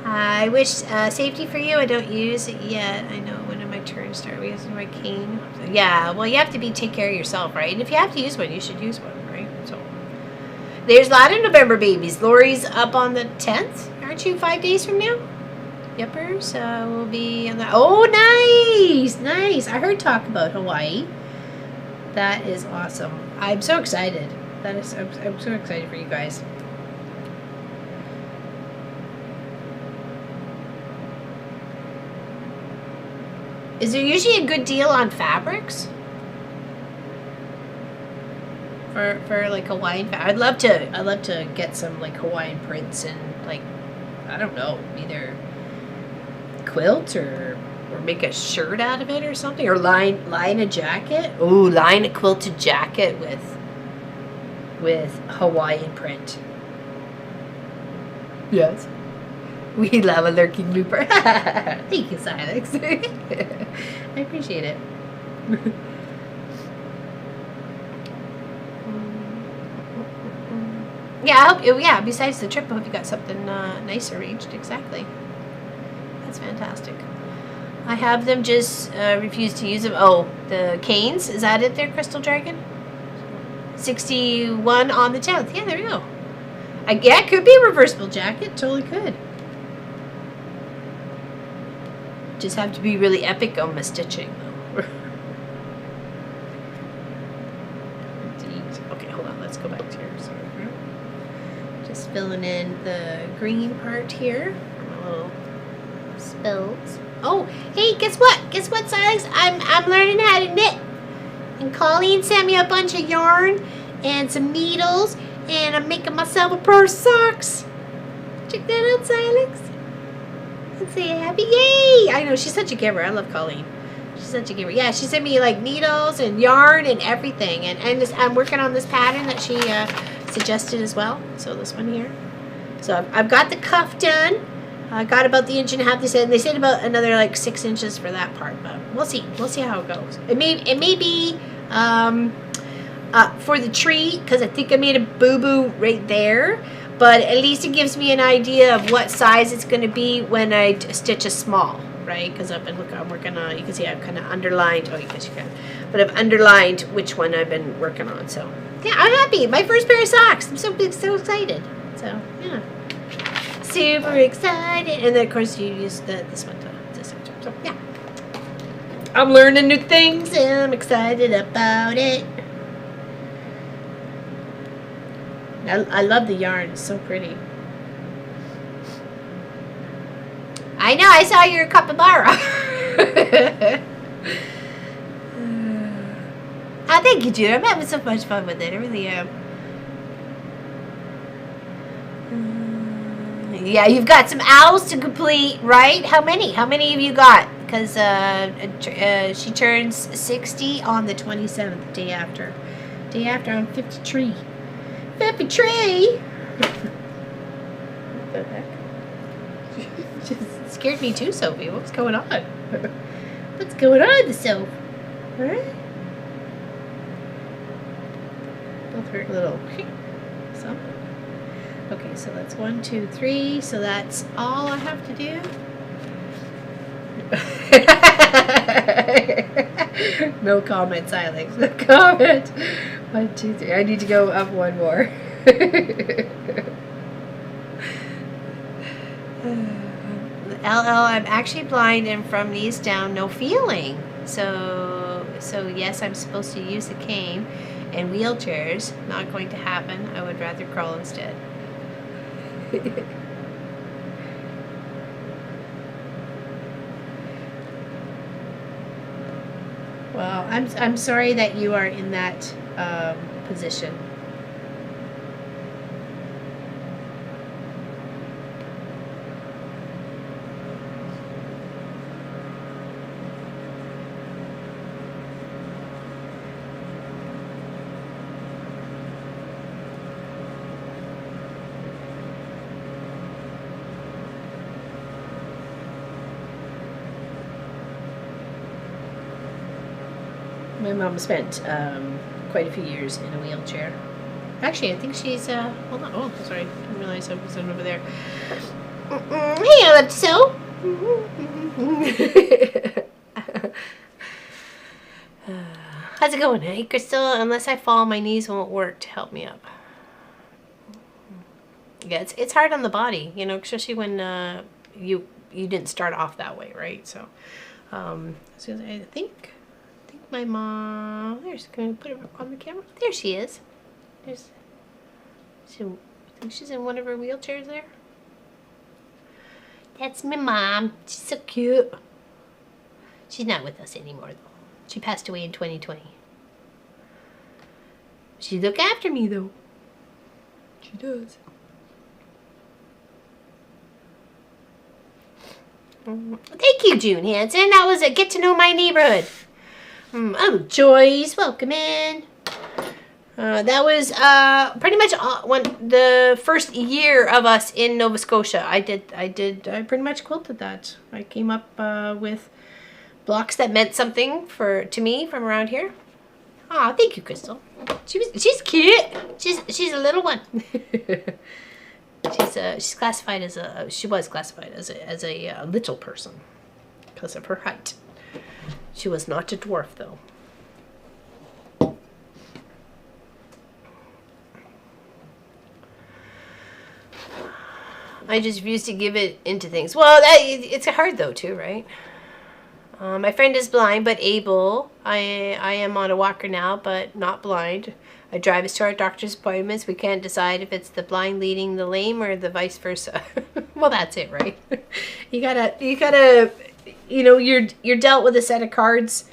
I wish safety for you. I don't use it yet. I know when my turns start using my cane. Yeah, well, you have to take care of yourself, right? And if you have to use one, you should use one, right? So there's a lot of November babies. Lori's up on the 10th. Aren't you 5 days from now? Yuppers. We'll be on the. Oh, nice, nice. I heard talk about Hawaii. That is awesome. I'm so excited. I'm so excited for you guys. Is there usually a good deal on fabrics? For like Hawaiian I'd love to get some like Hawaiian prints and like, I don't know, either quilt or make a shirt out of it or something, or line a jacket. Ooh, line a quilted jacket with Hawaiian print. Yes. We love a lurking looper. Thank you, Silex. I appreciate it. Yeah, besides the trip, I hope you got something nice arranged. Exactly. That's fantastic. I have them, just refuse to use them. Oh, the canes. Is that it there, Crystal Dragon? 61 on the 10th. Yeah, there we go. Yeah, it could be a reversible jacket. Totally could. Just have to be really epic on my stitching, though. Indeed. Okay, hold on. Let's go back to yours. Just filling in the green part here. My little spills. Oh, hey, guess what? Guess what, Silex? I'm learning how to knit. And Colleen sent me a bunch of yarn and some needles, and I'm making myself a pair of socks. Check that out, Silex. Let's say happy yay! I know, she's such a giver. I love Colleen. She's such a giver. Yeah, she sent me like needles and yarn and everything. And I'm working on this pattern that she suggested as well. So this one here. So I've got the cuff done. I got about the 1.5 inches. They said about another like 6 inches for that part, but we'll see. We'll see how it goes. It may be for the tree, because I think I made a boo-boo right there. But at least it gives me an idea of what size it's going to be when I stitch a small, right? Because I'm working on, you can see I've kind of underlined, oh, you guys can, but I've underlined which one I've been working on. So, yeah, I'm happy. My first pair of socks. I'm so excited. So, yeah. Super excited. And then, of course, you use this one to stitch. So, yeah. I'm learning new things, and I'm excited about it. I love the yarn. It's so pretty. I know. I saw your capybara. Oh, thank you, Jude. I'm having so much fun with it. I really am. Yeah, you've got some owls to complete, right? How many? How many have you got? Because she turns 60 on the 27th, day after. Day after I'm 53. 53? What the heck? Just scared me too, Sophie. What's going on? What's going on, Soph? Huh? Both hurt a little. So. Okay, so that's 1, 2, 3. So that's all I have to do. No comment, Silex. No comment. 1, 2, 3. I need to go up one more. LL, I'm actually blind and from knees down, no feeling. So yes, I'm supposed to use a cane and wheelchairs. Not going to happen. I would rather crawl instead. I'm sorry that you are in that position. My mom spent quite a few years in a wheelchair. Actually, I think she's, hold on. Oh, sorry. I didn't realize I was over there. Hey, I love to sew. How's it going? Hey, Crystal, unless I fall, my knees won't work to help me up. Yeah, it's hard on the body, you know, especially when you didn't start off that way, right? So, I think my mom. There's going to put her on the camera. There she is. There's. I think she's in one of her wheelchairs there. That's my mom. She's so cute. She's not with us anymore though. She passed away in 2020. She look after me though. She does. Thank you, June Hansen. That was a get to know my neighborhood. Oh, Joyce, welcome in. That was pretty much the first year of us in Nova Scotia. I pretty much quilted that. I came up with blocks that meant something to me from around here. Oh, thank you, Crystal. She's cute. She's a little one. She's classified as she was classified as a little person because of her height. She was not a dwarf though. I just refuse to give it into things. Well, it's hard though too, right? My friend is blind but able. I am on a walker now, but not blind. I drive us to our doctor's appointments. We can't decide if it's the blind leading the lame or the vice versa. Well, that's it, right? You gotta, you know, you're dealt with a set of cards,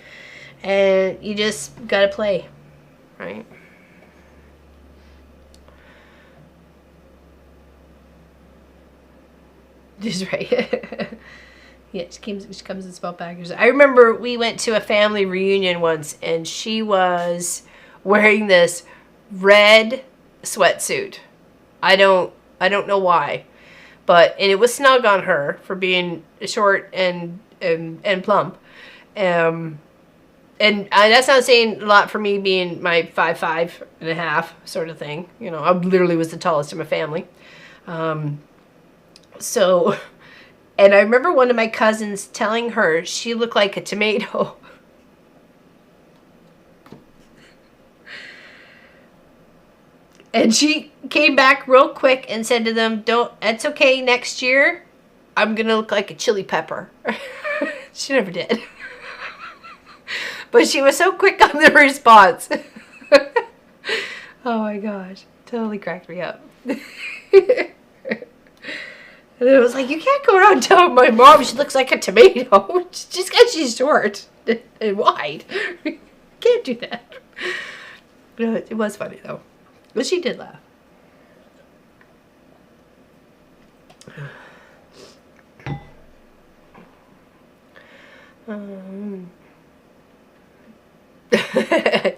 and you just gotta play, right? Just right. Yeah, she comes in spelt baggers. I remember we went to a family reunion once, and she was wearing this red sweatsuit. I don't know why, and it was snug on her for being short and plump. And that's not saying a lot for me being my 5'5.5" sort of thing. You know, I literally was the tallest in my family. So, and I remember one of my cousins telling her she looked like a tomato. And she came back real quick and said to them, "That's okay, next year, I'm going to look like a chili pepper." She never did. But she was so quick on the response. Oh my gosh. Totally cracked me up. And it was like, you can't go around telling my mom she looks like a tomato just because she's short and wide. Can't do that. No, it was funny though. But she did laugh.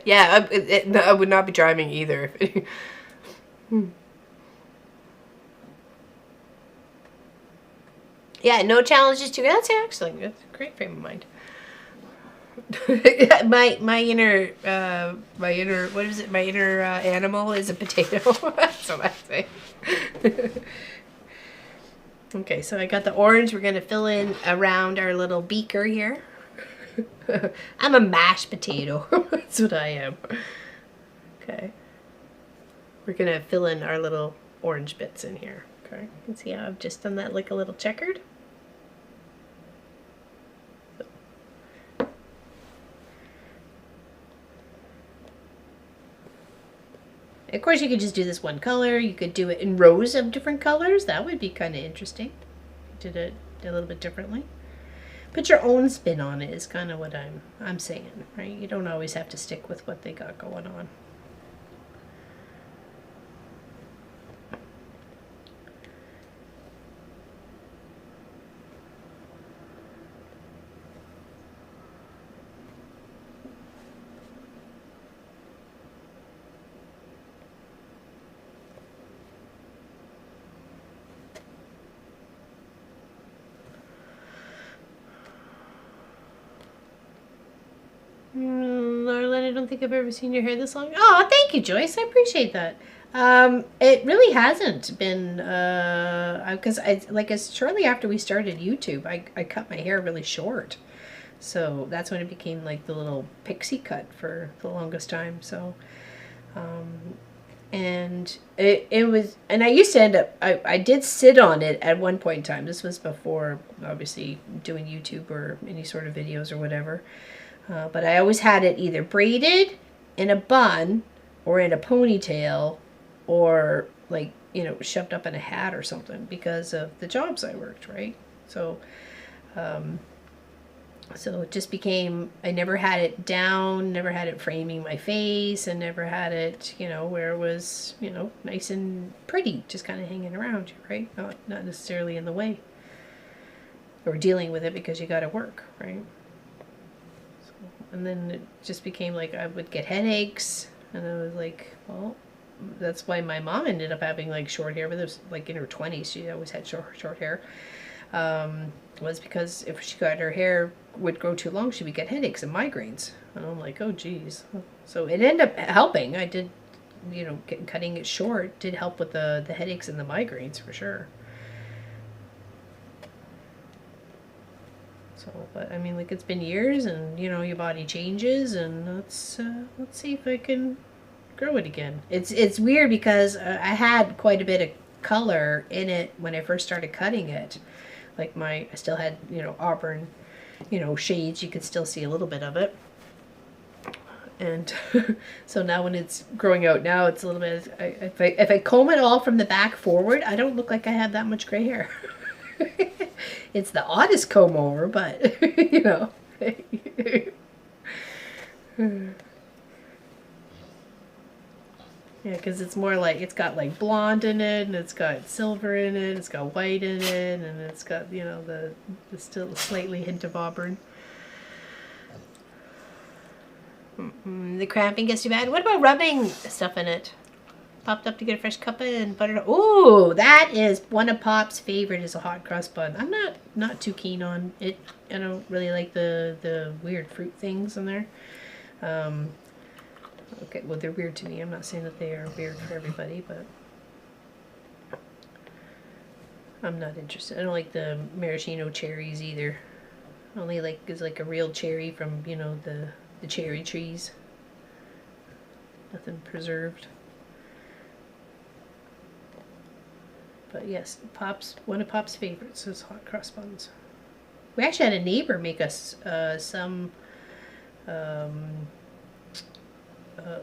Yeah, I would not be driving either. Yeah, no challenges too. That's excellent. That's a great frame of mind. my inner what is it? My inner animal is a potato. That's what I say. Okay, so I got the orange. We're gonna fill in around our little beaker here. I'm a mashed potato. That's what I am. Okay. We're gonna fill in our little orange bits in here. Okay. You can see how I've just done that like a little checkered. Of course, you could just do this one color. You could do it in rows of different colors. That would be kind of interesting. Did it a little bit differently. Put your own spin on it is kind of what I'm saying, right? You don't always have to stick with what they got going on. Lauren, I don't think I've ever seen your hair this long. Oh, thank you, Joyce. I appreciate that. It really hasn't been, because it's shortly after we started YouTube, I cut my hair really short. So that's when it became like the little pixie cut for the longest time. So, and it was, and I used to end up, I did sit on it at one point in time. This was before, obviously, doing YouTube or any sort of videos or whatever. But I always had it either braided in a bun or in a ponytail or like, you know, shoved up in a hat or something because of the jobs I worked, right? So, so it just became, I never had it down, never had it framing my face, and never had it, you know, where it was, you know, nice and pretty, just kind of hanging around you, right? Not necessarily in the way or dealing with it because you got to work, right? And then it just became like I would get headaches, and I was like, well, that's why my mom ended up having like short hair, but it was like in her 20s. She always had short hair. Was because if she got her hair would grow too long, she would get headaches and migraines. And I'm like, oh geez. So it ended up helping. I did, you know, cutting it short did help with the headaches and the migraines for sure. So, but I mean, like, it's been years, and you know, your body changes, and let's see if I can grow it again. It's weird because I had quite a bit of color in it when I first started cutting it. Like I still had, you know, auburn, you know, shades. You could still see a little bit of it. And so now when it's growing out now, it's a little bit, if I comb it all from the back forward, I don't look like I have that much gray hair. It's the oddest comb over, but you know. Yeah, because it's more like, it's got like blonde in it, and it's got silver in it, it's got white in it, and it's got, you know, the still slightly hint of auburn. The cramping gets too bad. What about rubbing stuff in it? Popped up to get a fresh cup and butter. Ooh, that is one of Pop's favorite, is a hot cross bun. I'm not too keen on it. I don't really like the weird fruit things in there. Okay, well, they're weird to me. I'm not saying that they are weird for everybody, but I'm not interested. I don't like the maraschino cherries either. Only like is like a real cherry from, you know, the cherry trees. Nothing preserved. But yes, one of Pop's favorites is hot cross buns. We actually had a neighbor make us some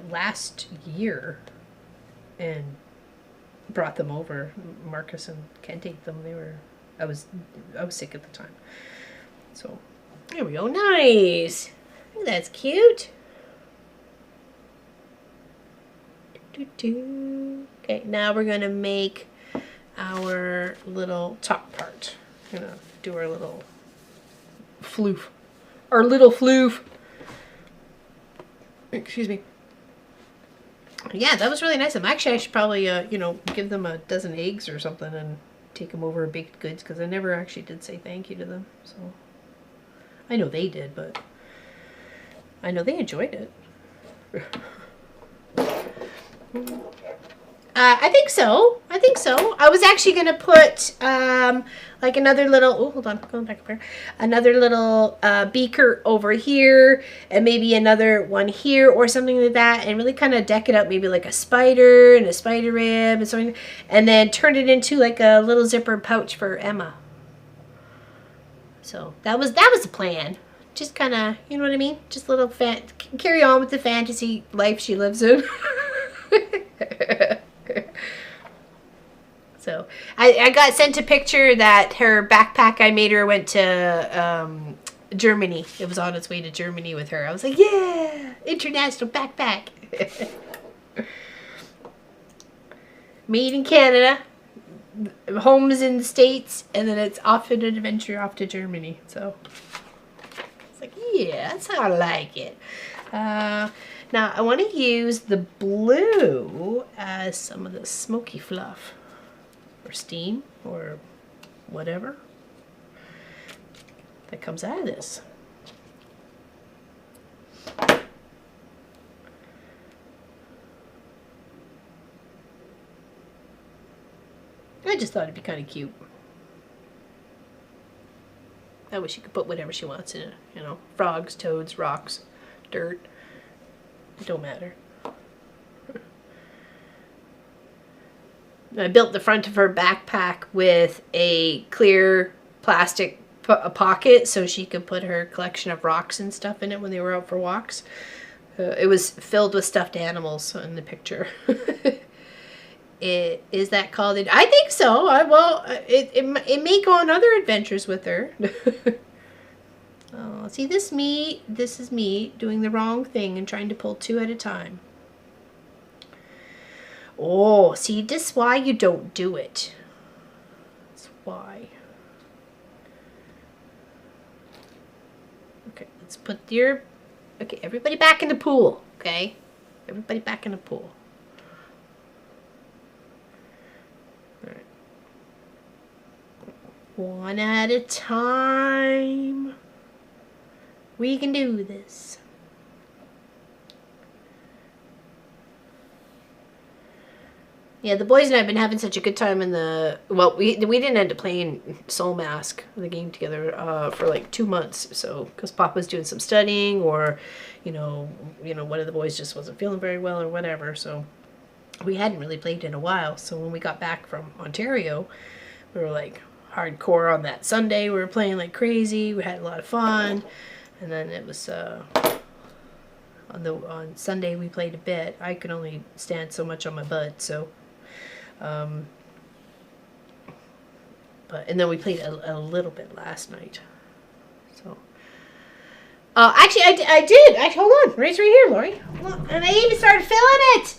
last year, and brought them over. Marcus and Kent ate them. I was sick at the time. So there we go. Nice. That's cute. Okay, now we're gonna make our little top part. We're gonna do our little floof. Our little floof. Excuse me. Yeah, that was really nice. Actually, I should probably, you know, give them a dozen eggs or something and take them over baked goods, because I never actually did say thank you to them. So I know they did, but I know they enjoyed it. I think so. I was actually going to put like another little, oh, hold on, going back up here. Another little beaker over here, and maybe another one here or something like that, and really kind of deck it up, maybe like a spider and a spider rib and something, and then turn it into like a little zipper pouch for Emma. So that was the plan. Just kind of, you know what I mean? Just a little carry on with the fantasy life she lives in. So I got sent a picture that her backpack I made her went to Germany. It was on its way to Germany with her. I was like, yeah, international backpack. Made in Canada, homes in the States, and then it's off on an adventure off to Germany. So it's like, yeah, that's how I like it. Now I want to use the blue as some of the smoky fluff or steam or whatever that comes out of this. I just thought it'd be kind of cute. That way she could put whatever she wants in it. You know, frogs, toads, rocks, dirt. It don't matter. I built the front of her backpack with a clear plastic pocket so she could put her collection of rocks and stuff in it when they were out for walks. It was filled with stuffed animals in the picture. Is that called it? I think so. It may go on other adventures with her. Oh, see, this is me doing the wrong thing and trying to pull two at a time. Oh, see, this is why you don't do it. That's why. Okay, let's put your... Okay, everybody back in the pool, okay? Everybody back in the pool. One at a time. We can do this. Yeah, the boys and I have been having such a good time in the... Well, we didn't end up playing Soul Mask, the game, together for like 2 months. So, because Papa's doing some studying, or, you know, one of the boys just wasn't feeling very well or whatever. So, we hadn't really played in a while. So, when we got back from Ontario, we were like... hardcore on that Sunday. We were playing like crazy. We had a lot of fun, and then it was on Sunday we played a bit. I could only stand so much on my butt, so and then we played a little bit last night. So actually I did. Hold on, right here, Lori. And I even started filling it.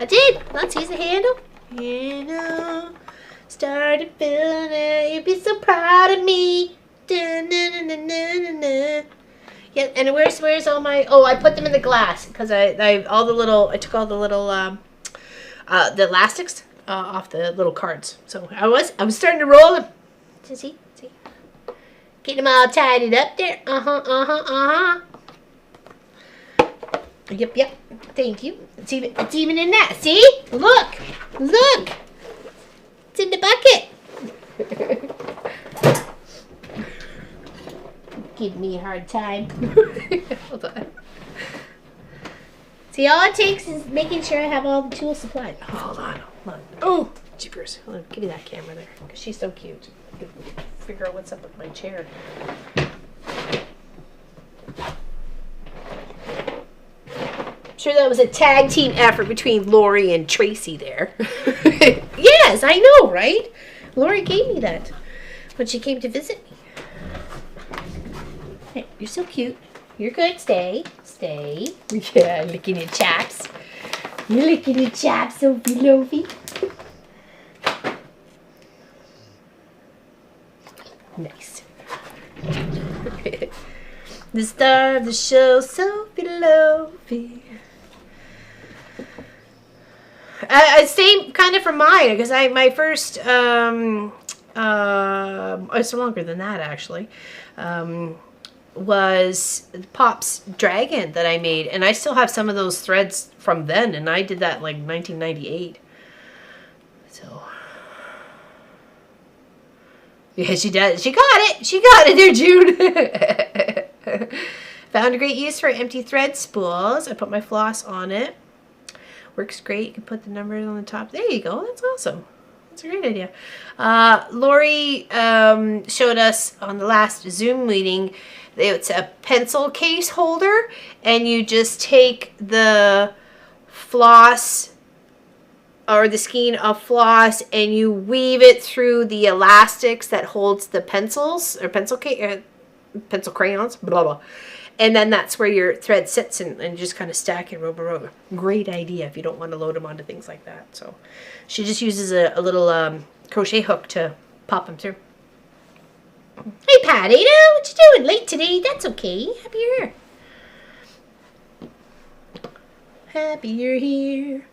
I did. Let's use the handle. Started feeling it, you'd be so proud of me. Dun, dun, dun, dun, dun, dun, dun. Yeah, and where's all my... Oh, I put them in the glass because I took all the little the elastics off the little cards. So I was starting to roll them. See, getting them all tidied up there. Yep. Thank you. It's even in that. See, look. It's in the bucket. Give me a hard time. Hold on. See, all it takes is making sure I have all the tools supplied. Oh, hold on. Oh, jeepers. Hold on. Give me that camera there, because she's so cute. I can figure out what's up with my chair. I'm sure that was a tag team effort between Lori and Tracy there. Yes, I know, right? Lori gave me that when she came to visit me. Hey, you're so cute. You're good. Stay. Yeah, licking your chaps. You're licking your chaps, Sophie Lofi. Nice. The star of the show, Sophie Lofi. I stay kind of from mine because my first it's longer than that actually, was Pop's Dragon that I made, and I still have some of those threads from then, and I did that like 1998. So yeah, she got it there, June. Found a great use for empty thread spools. I put my floss on it. Works great. You can put the numbers on the top. There you go. That's awesome. That's a great idea. Lori showed us on the last Zoom meeting. It's a pencil case holder, and you just take the floss or the skein of floss, and you weave it through the elastics that holds the pencils or pencil crayons, blah blah. And then that's where your thread sits, and just kind of stack it over. Great idea if you don't want to load them onto things like that. So she just uses a little crochet hook to pop them through. Hey, Pat, Ada, what you doing? Late today? That's okay. Happy you're here. Happy you're here.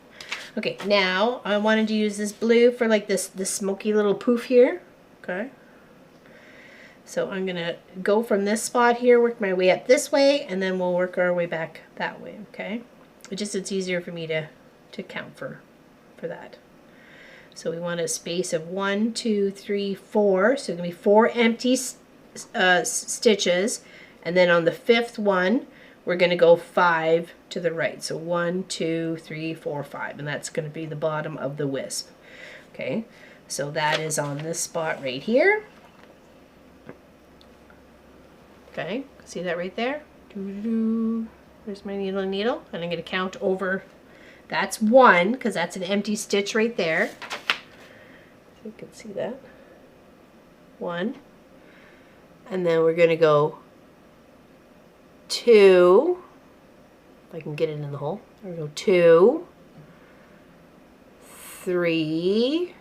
Okay, now I wanted to use this blue for like this smoky little poof here. Okay. So I'm going to go from this spot here, work my way up this way, and then we'll work our way back that way, okay? It's easier for me to count for that. So we want a space of 1, 2, 3, 4. So it's going to be 4 empty stitches. And then on the 5th one, we're going to go 5 to the right. So 1, 2, 3, 4, 5. And that's going to be the bottom of the wisp. Okay, so that is on this spot right here. Okay, see that right there? There's my needle, and I'm going to count over. That's 1, because that's an empty stitch right there. You can see that. 1. And then we're going to go 2. If I can get it in the hole. We're going to go 2, 3,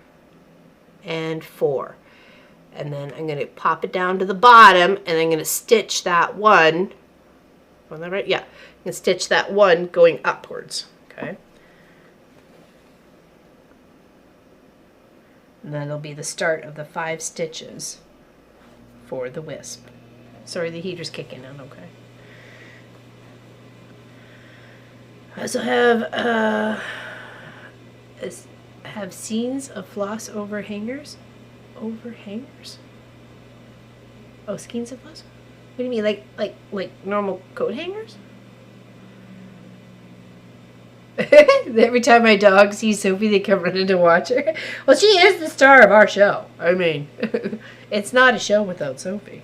and 4. And then I'm going to pop it down to the bottom, and I'm going to stitch that one. On that right? Yeah. I'm going to stitch that one going upwards. Okay. And that'll be the start of the 5 stitches for the wisp. Sorry, the heater's kicking in. Okay. I also have scenes of floss overhangers. Overhangers? Oh, skeins of floss? What do you mean, like normal coat hangers? Every time my dog sees Sophie, they come running to watch her. Well, she is the star of our show. I mean, it's not a show without Sophie.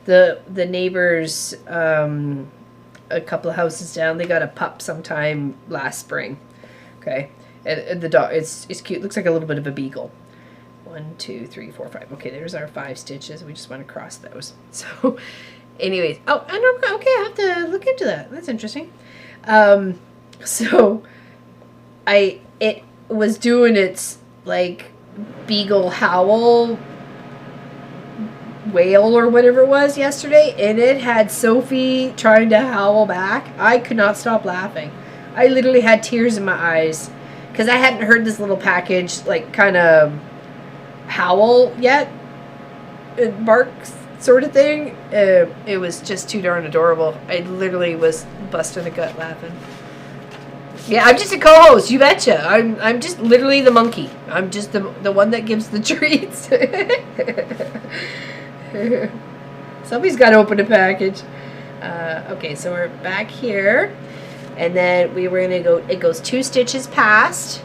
The neighbors, a couple of houses down, they got a pup sometime last spring. Okay, and the dog, it's cute. Looks like a little bit of a beagle. 1, 2, 3, 4, 5. Okay, there's our 5 stitches. We just want to cross those. So, anyways, oh, okay, I have to look into that. That's interesting. So, it was doing its like beagle howl wail or whatever it was yesterday, and it had Sophie trying to howl back. I could not stop laughing. I literally had tears in my eyes because I hadn't heard this little package like kind of howl yet. It barks sort of thing. It was just too darn adorable. I literally was busting a gut laughing. Yeah, I'm just a co-host, you betcha. I'm just literally the monkey. I'm just the one that gives the treats. Somebody's got to open a package. Okay, so we're back here, and then we were gonna go. It goes 2 stitches past,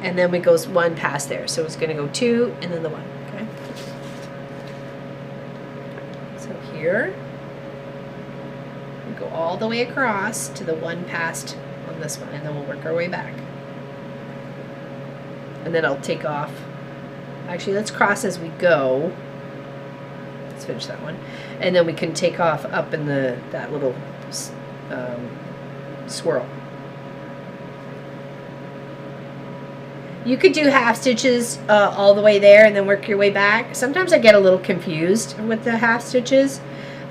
and then it goes 1 past there. So it's gonna go 2 and then the 1. Okay. So here we go all the way across to the 1 past on this one, and then we'll work our way back. And then I'll take off. Actually, let's cross as we go. Let's finish that one, and then we can take off up in that little swirl. You could do half stitches all the way there and then work your way back. Sometimes I get a little confused with the half stitches,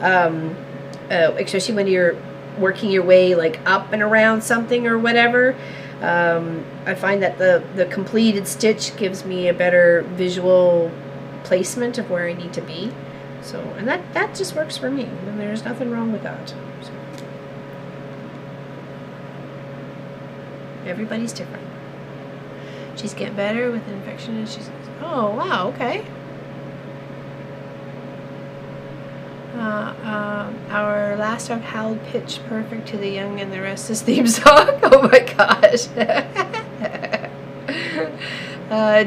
especially when you're working your way like up and around something or whatever. I find that the completed stitch gives me a better visual placement of where I need to be. So, and that just works for me, and there's nothing wrong with that. So, everybody's different. She's getting better with an infection, and she's, oh wow, okay. Our last dog howled pitch perfect to the Young and the Restless theme song. Oh my gosh.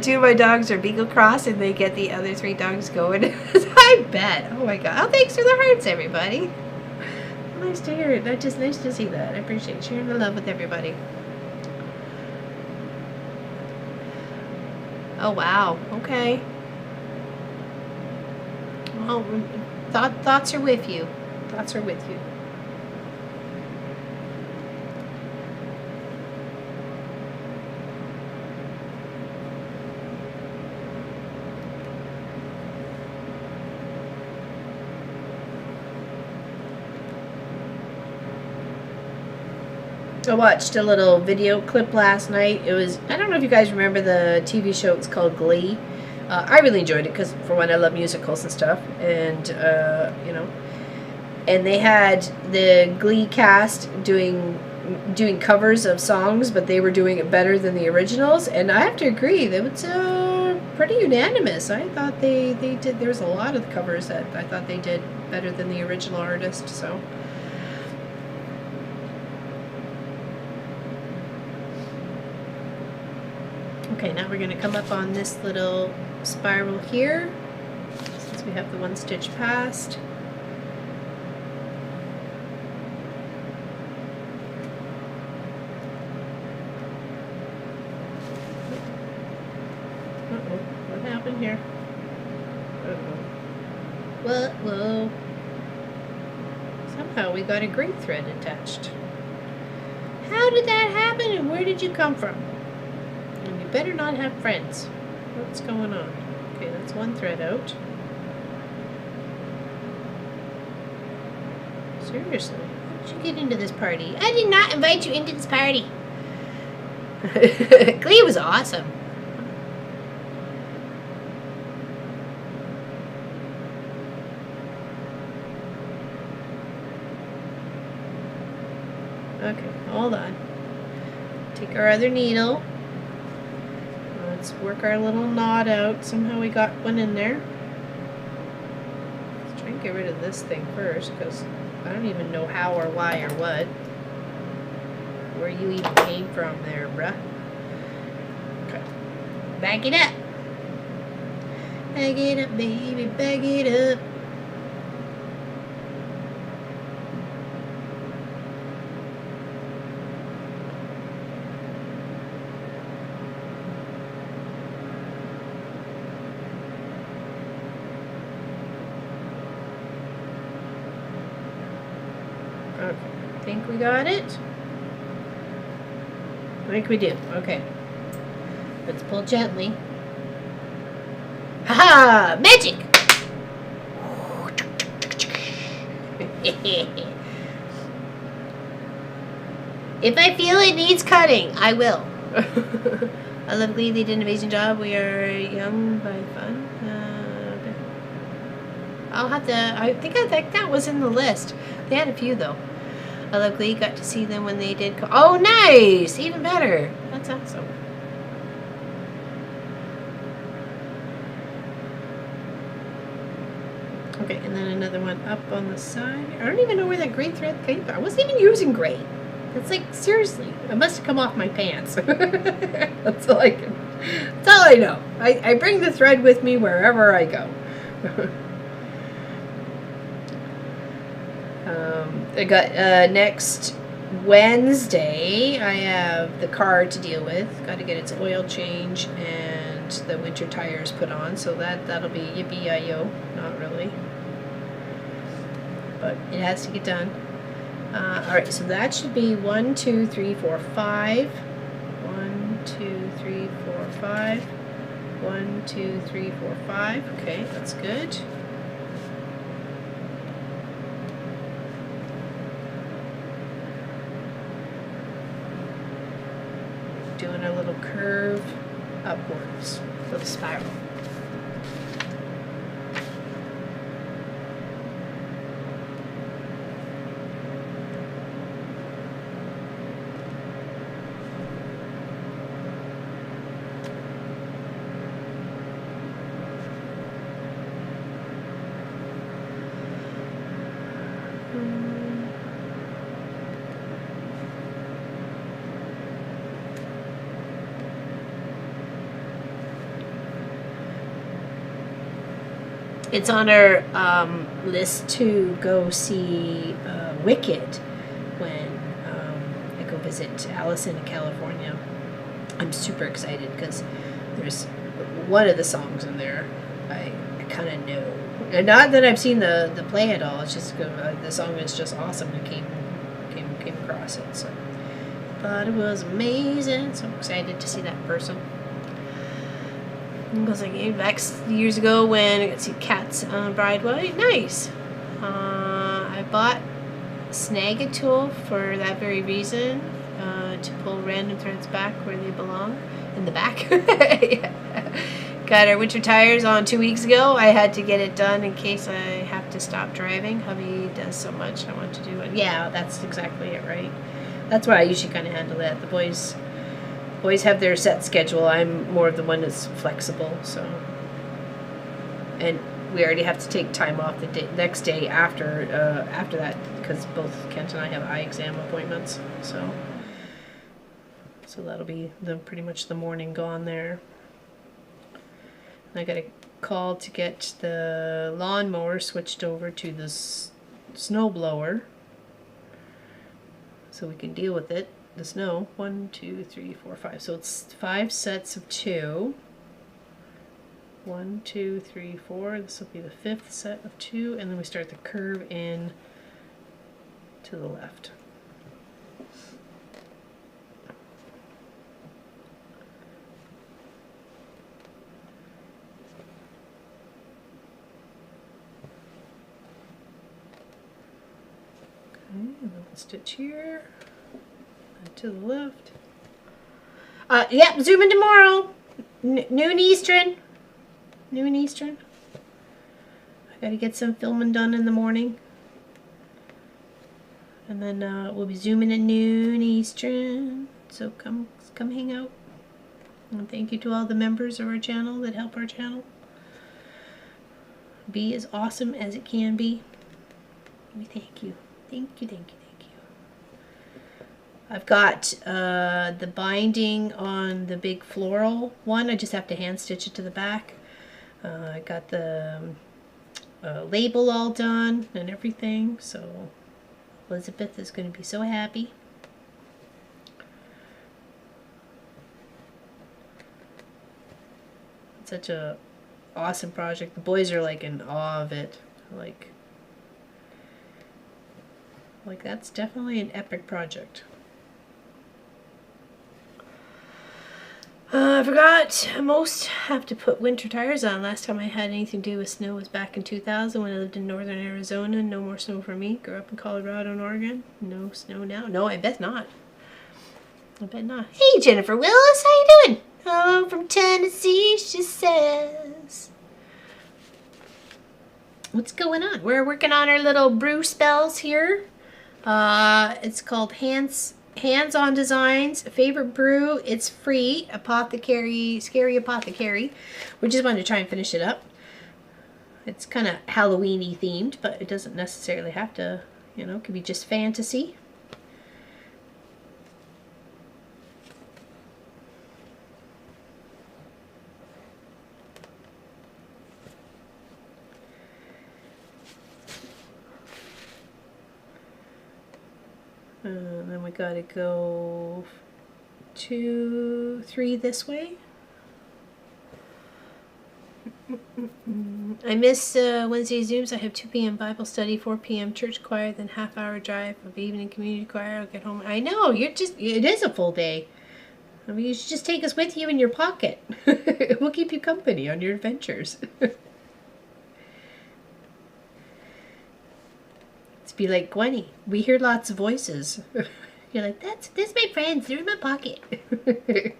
2 of my dogs are Beagle Cross, and they get the other 3 dogs going. I bet. Oh my god. Oh, thanks for the hearts, everybody. Nice to hear it. That's just nice to see that. I appreciate sharing the love with everybody. Oh wow. Okay. Well, thoughts are with you. Thoughts are with you. I watched a little video clip last night. It was, I don't know if you guys remember the TV show, it's called Glee. I really enjoyed it because, for one, I love musicals and stuff. And, you know, and they had the Glee cast doing covers of songs, but they were doing it better than the originals. And I have to agree, that was pretty unanimous. I thought they did, there was a lot of covers that I thought they did better than the original artist, so. Okay, now we're going to come up on this little spiral here, since we have the one stitch past. Uh-oh, what happened here? Uh-oh. Whoa. Somehow we got a great thread attached. How did that happen, and where did you come from? And you better not have friends. What's going on? Okay, that's one thread out. Seriously, how did you get into this party? I did not invite you into this party. Glee was awesome. Okay, hold on. Take our other needle. Let's work our little knot out. Somehow we got one in there. Let's try and get rid of this thing first, because I don't even know how or why or what. Where you even came from there, bruh. Okay. Back it up. Back it up, baby. Back it up. Okay, I think we got it. I think we do. Okay. Let's pull gently. Haha! Magic! If I feel it needs cutting, I will. I love Glee. They did an amazing job. We are young by fun. I'll have to. I think that was in the list. They had a few though. I love Glee. Got to see them when they did. Oh, nice! Even better. That's awesome. Okay, and then another one up on the side. I don't even know where that gray thread came from. I wasn't even using gray. It's like, seriously, it must have come off my pants. That's all I can. That's all I know. I bring the thread with me wherever I go. I got next Wednesday. I have the car to deal with. Got to get its oil change and the winter tires put on. So that'll be yippee-yi-yo. Not really, but it has to get done. All right, so that should be 1, 2, 3, 4, 5. 1, 2, 3, 4, 5. 1, 2, 3, 4, 5. Okay, that's good. Doing a little curve upwards, little spiral. It's on our list to go see Wicked when I go visit Allison in California. I'm super excited because there's one of the songs in there I kind of know. And not that I've seen the play at all. It's just the song is just awesome. I came across it, so thought it was amazing. So I'm excited to see that person. Because I came back years ago when I got to see Cats on Broadway. Nice. I bought Snag a Tool for that very reason, to pull random threads back where they belong, in the back. Yeah. Got our winter tires on 2 weeks ago. I had to get it done in case I have to stop driving. Hubby does so much. I want to do it. Yeah, that's exactly it, right? That's why I usually kind of handle it. The boys have their set schedule. I'm more of the one that's flexible. So, and we already have to take time off the next day after that because both Kent and I have eye exam appointments. So that'll be pretty much the morning gone there. I got a call to get the lawnmower switched over to the snow blower so we can deal with it. The snow. 1, 2, 3, 4, 5. So it's 5 sets of 2. 1, 2, 3, 4. This will be the 5th set of 2, and then we start the curve in to the left. And then we'll stitch here and to the left. Yep, zoom in tomorrow. Noon Eastern. Noon Eastern. I gotta get some filming done in the morning. And then we'll be zooming at noon Eastern. So come hang out. And thank you to all the members of our channel that help our channel be as awesome as it can be. We thank you. Thank you. I've got the binding on the big floral one. I just have to hand stitch it to the back. I got the label all done and everything. So Elizabeth is going to be so happy. It's such a awesome project. The boys are like in awe of it. Like that's definitely an epic project. I forgot, most have to put winter tires on. Last time I had anything to do with snow was back in 2000 when I lived in northern Arizona. No more snow for me. Grew up in Colorado and Oregon. No snow now. No, I bet not. I bet not. Hey, Jennifer Willis, how you doing? Hello from Tennessee, she says. What's going on? We're working on our little brew spells here. It's called Hands-on Designs, Favorite Brew. It's free. Scary Apothecary. We just wanted to try and finish it up. It's kind of Halloween-y themed, but it doesn't necessarily have to, it could be just fantasy. And then we gotta go 2, 3 this way. I miss Wednesday Zooms. I have 2 p.m. Bible study, 4 p.m. church choir, then half-hour drive of evening community choir. I'll get home. I know, it is a full day. I mean, you should just take us with you in your pocket. We'll keep you company on your adventures. Be like, Gwenny, we hear lots of voices. You're like, that's my friends, they're in my pocket. Hey,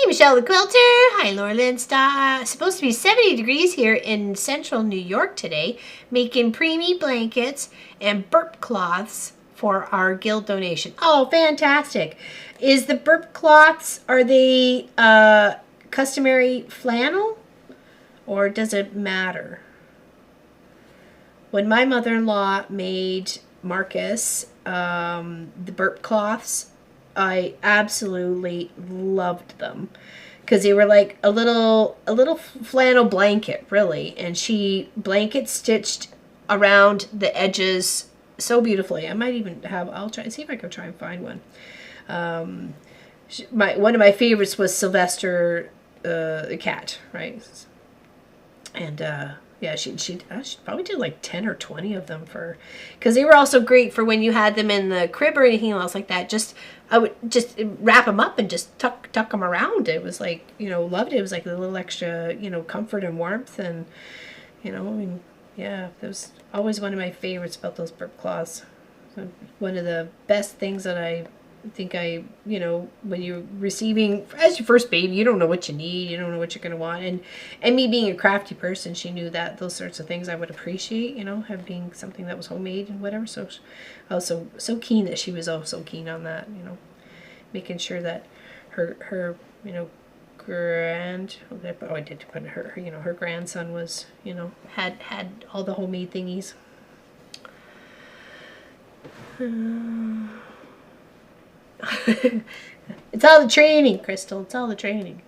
Michelle the Quilter. Hi, Laura Lynn. Supposed to be 70 degrees here in central New York today, making preemie blankets and burp cloths for our guild donation. Oh, fantastic. Is the burp cloths, are they customary flannel? Or does it matter? When my mother-in-law made Marcus the burp cloths, I absolutely loved them. because they were like a little flannel blanket, really, and she blanket stitched around the edges so beautifully. I might even have, I'll try and see if I can try and find one. One of my favorites was Sylvester the cat, right? And yeah, she'd probably do like 10 or 20 of them because they were also great for when you had them in the crib or anything else like that. I would just wrap them up and just tuck them around. It was like, loved it. It was like a little extra, comfort and warmth. And, I mean, yeah, that was always one of my favorites about those burp cloths. So one of the best things that I think when you're receiving as your first baby, you don't know what you need, you don't know what you're going to want, and me being a crafty person, she knew that those sorts of things I would appreciate, have being something that was homemade and whatever. So I was so keen that she was also keen on that, making sure that her I did put her grandson was, had all the homemade thingies. It's all the training, Crystal. It's all the training.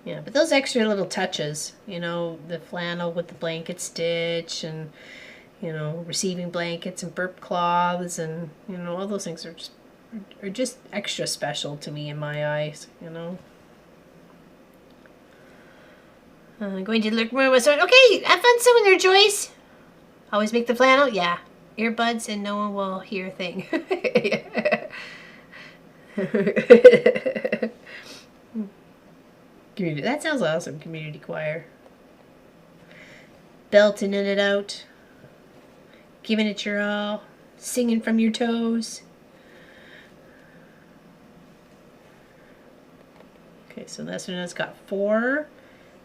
Yeah, but those extra little touches, the flannel with the blanket stitch and, receiving blankets and burp cloths and, all those things are just extra special to me in my eyes, I'm going to look more. Okay, have fun sewing there, Joyce. Always make the flannel? Yeah. Earbuds and no one will hear a thing. That sounds awesome, community choir. Belting in it out. Giving it your all. Singing from your toes. Okay, so this one has got 4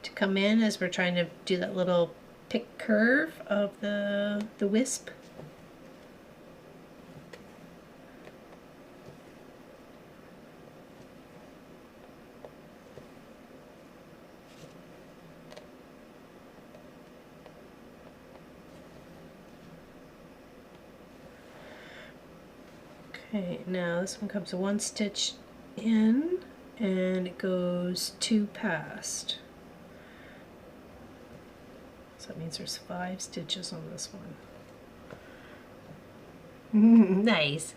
to come in as we're trying to do that little pick curve of the wisp. Okay, now this one comes 1 stitch in and it goes 2 past. So that means there's 5 stitches on this one. Nice.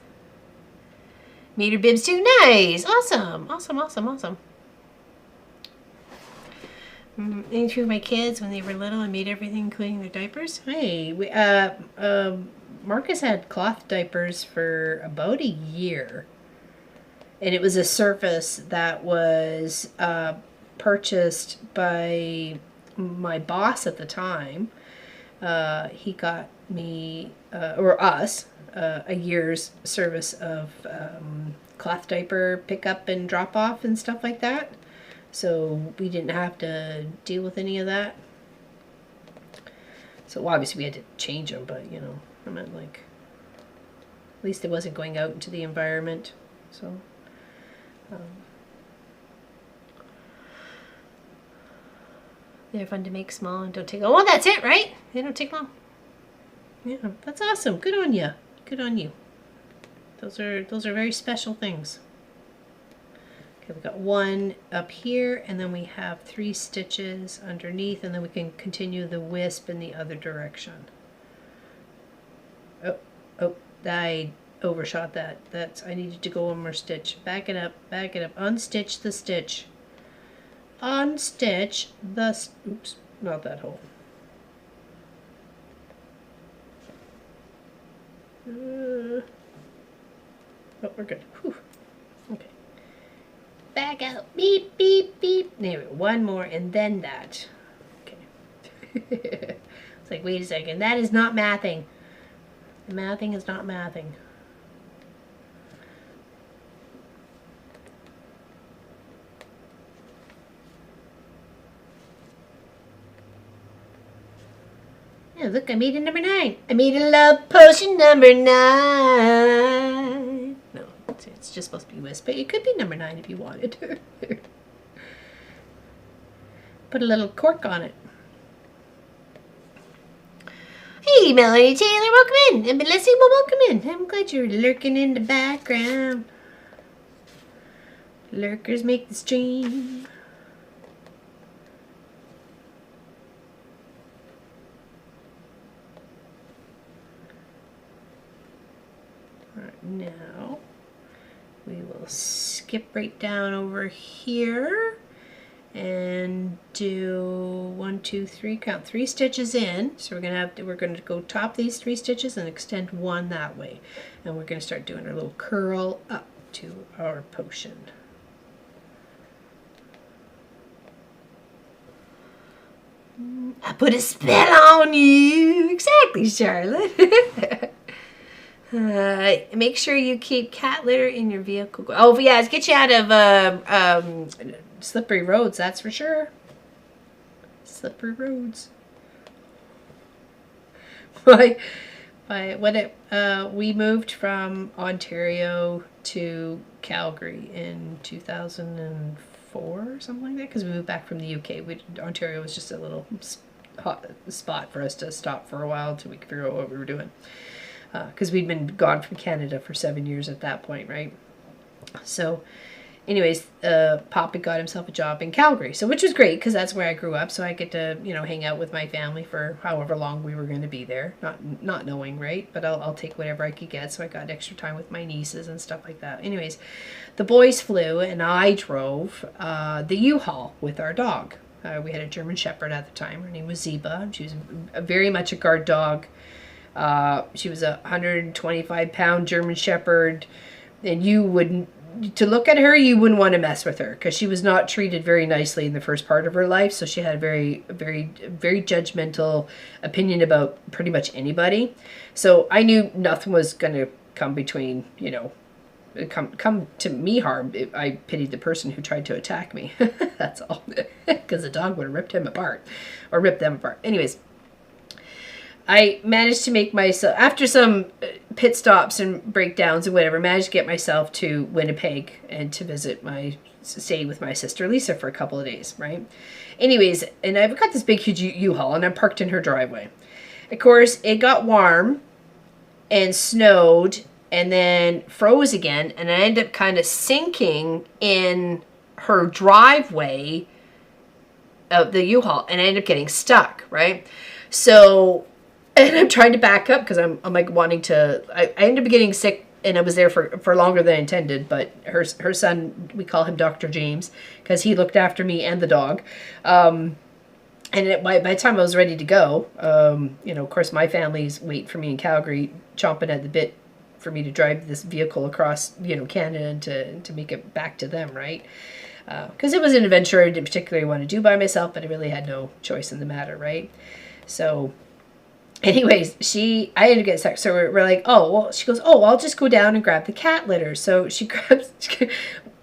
Made her bibs too. Nice. Awesome. Awesome, awesome, awesome. And through my kids when they were little, I made everything, including their diapers. Hey, Marcus had cloth diapers for about a year. And it was a surface that was purchased by my boss at the time. He got me, or us, a year's service of cloth diaper pickup and drop off and stuff like that. So we didn't have to deal with any of that. So obviously we had to change them, but I meant like, at least it wasn't going out into the environment. So they're fun to make, small and don't take long. Oh, that's it, right? They don't take long. Yeah, that's awesome. Good on you. Good on you. Those are very special things. Okay, we've got 1 up here, and then we have 3 stitches underneath, and then we can continue the wisp in the other direction. Oh, I overshot that. I needed to go 1 more stitch. Back it up, unstitch the stitch. Unstitch the, oops, not that hole. Oh, we're good. Whew. Okay. Back out. Beep, beep, beep. There we go. 1 more and then that. Okay. It's like, wait a second. That is not mathing. Mathing is not mathing. Yeah, look, I made a number 9. I made a love potion number 9. No, it's just supposed to be wisp, but it could be number 9 if you wanted. Put a little cork on it. Hey, Melanie Taylor, welcome in. And Melissa, well, welcome in. I'm glad you're lurking in the background. Lurkers make the stream. Alright, now we will skip right down over here and do 1, 2, 3, count 3 stitches in. So we're gonna go top these 3 stitches and extend 1 that way. And we're gonna start doing our little curl up to our potion. I put a spell on you. Exactly, Charlotte. Make sure you keep cat litter in your vehicle. Oh, yeah, it's get you out of slippery roads, that's for sure. Slippery roads. We moved from Ontario to Calgary in 2004 or something like that, because we moved back from the UK. Ontario was just a little hot spot for us to stop for a while until we could figure out what we were doing. Because we'd been gone from Canada for 7 years at that point, right? So anyways, Papa got himself a job in Calgary, so which was great because that's where I grew up. So I get to, you know, hang out with my family for however long we were going to be there, not knowing, right? But I'll take whatever I could get. So I got extra time with my nieces and stuff like that. Anyways, the boys flew and I drove the U-Haul with our dog. We had a German Shepherd at the time. Her name was Ziba. She was very much a guard dog. She was a 125-pound German Shepherd, and to look at her, you wouldn't want to mess with her because she was not treated very nicely in the first part of her life. So she had a very, very, very judgmental opinion about pretty much anybody. So I knew nothing was going to come between, you know, come to me harm. I pitied the person who tried to attack me. That's all. Because the dog would have ripped him apart or ripped them apart. Anyways, I managed to make myself, after some pit stops and breakdowns and whatever, managed to get myself to Winnipeg and to stay with my sister Lisa for a couple of days, right? Anyways, and I've got this big huge U-Haul and I'm parked in her driveway. Of course, it got warm and snowed and then froze again, and I ended up kind of sinking in her driveway of the U-Haul, and I ended up getting stuck, right? So, and I'm trying to back up because I'm like wanting to, I ended up getting sick, and I was there for longer than I intended, but her son, we call him Dr. James, because he looked after me and the dog. And by the time I was ready to go, you know, of course, my family's waiting for me in Calgary, chomping at the bit for me to drive this vehicle across, you know, Canada and to make it back to them, right? Because it was an adventure I didn't particularly want to do by myself, but I really had no choice in the matter, right? So anyways, I ended up getting stuck. So we're like, oh, well, she goes, oh, I'll just go down and grab the cat litter. So she grabs,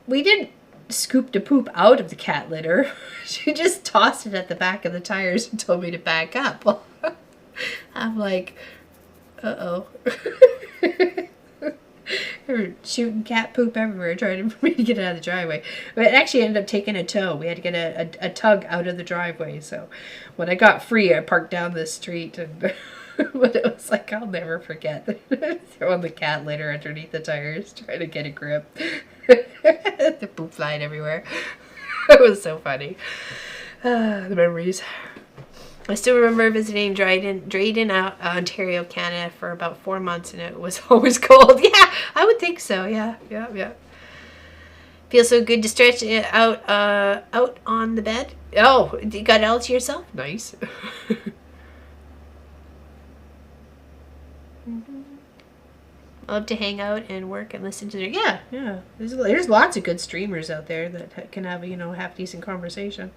we didn't scoop the poop out of the cat litter. She just tossed it at the back of the tires and told me to back up. I'm like, uh-oh. We're shooting cat poop everywhere trying for me to get it out of the driveway. But it actually ended up taking a tow. We had to get a tug out of the driveway. So when I got free, I parked down the street. And but it was like, I'll never forget throwing the cat litter underneath the tires, trying to get a grip. The poop flying everywhere. It was so funny. The memories. I still remember visiting Drayton, Ontario, Canada for about 4 months, and it was always cold. Yeah, I would think so. Yeah. Feels so good to stretch it out on the bed. Oh, you got it all to yourself? Nice. I love to hang out and work and listen to their... Yeah. There's lots of good streamers out there that can have, you know, half-decent conversation.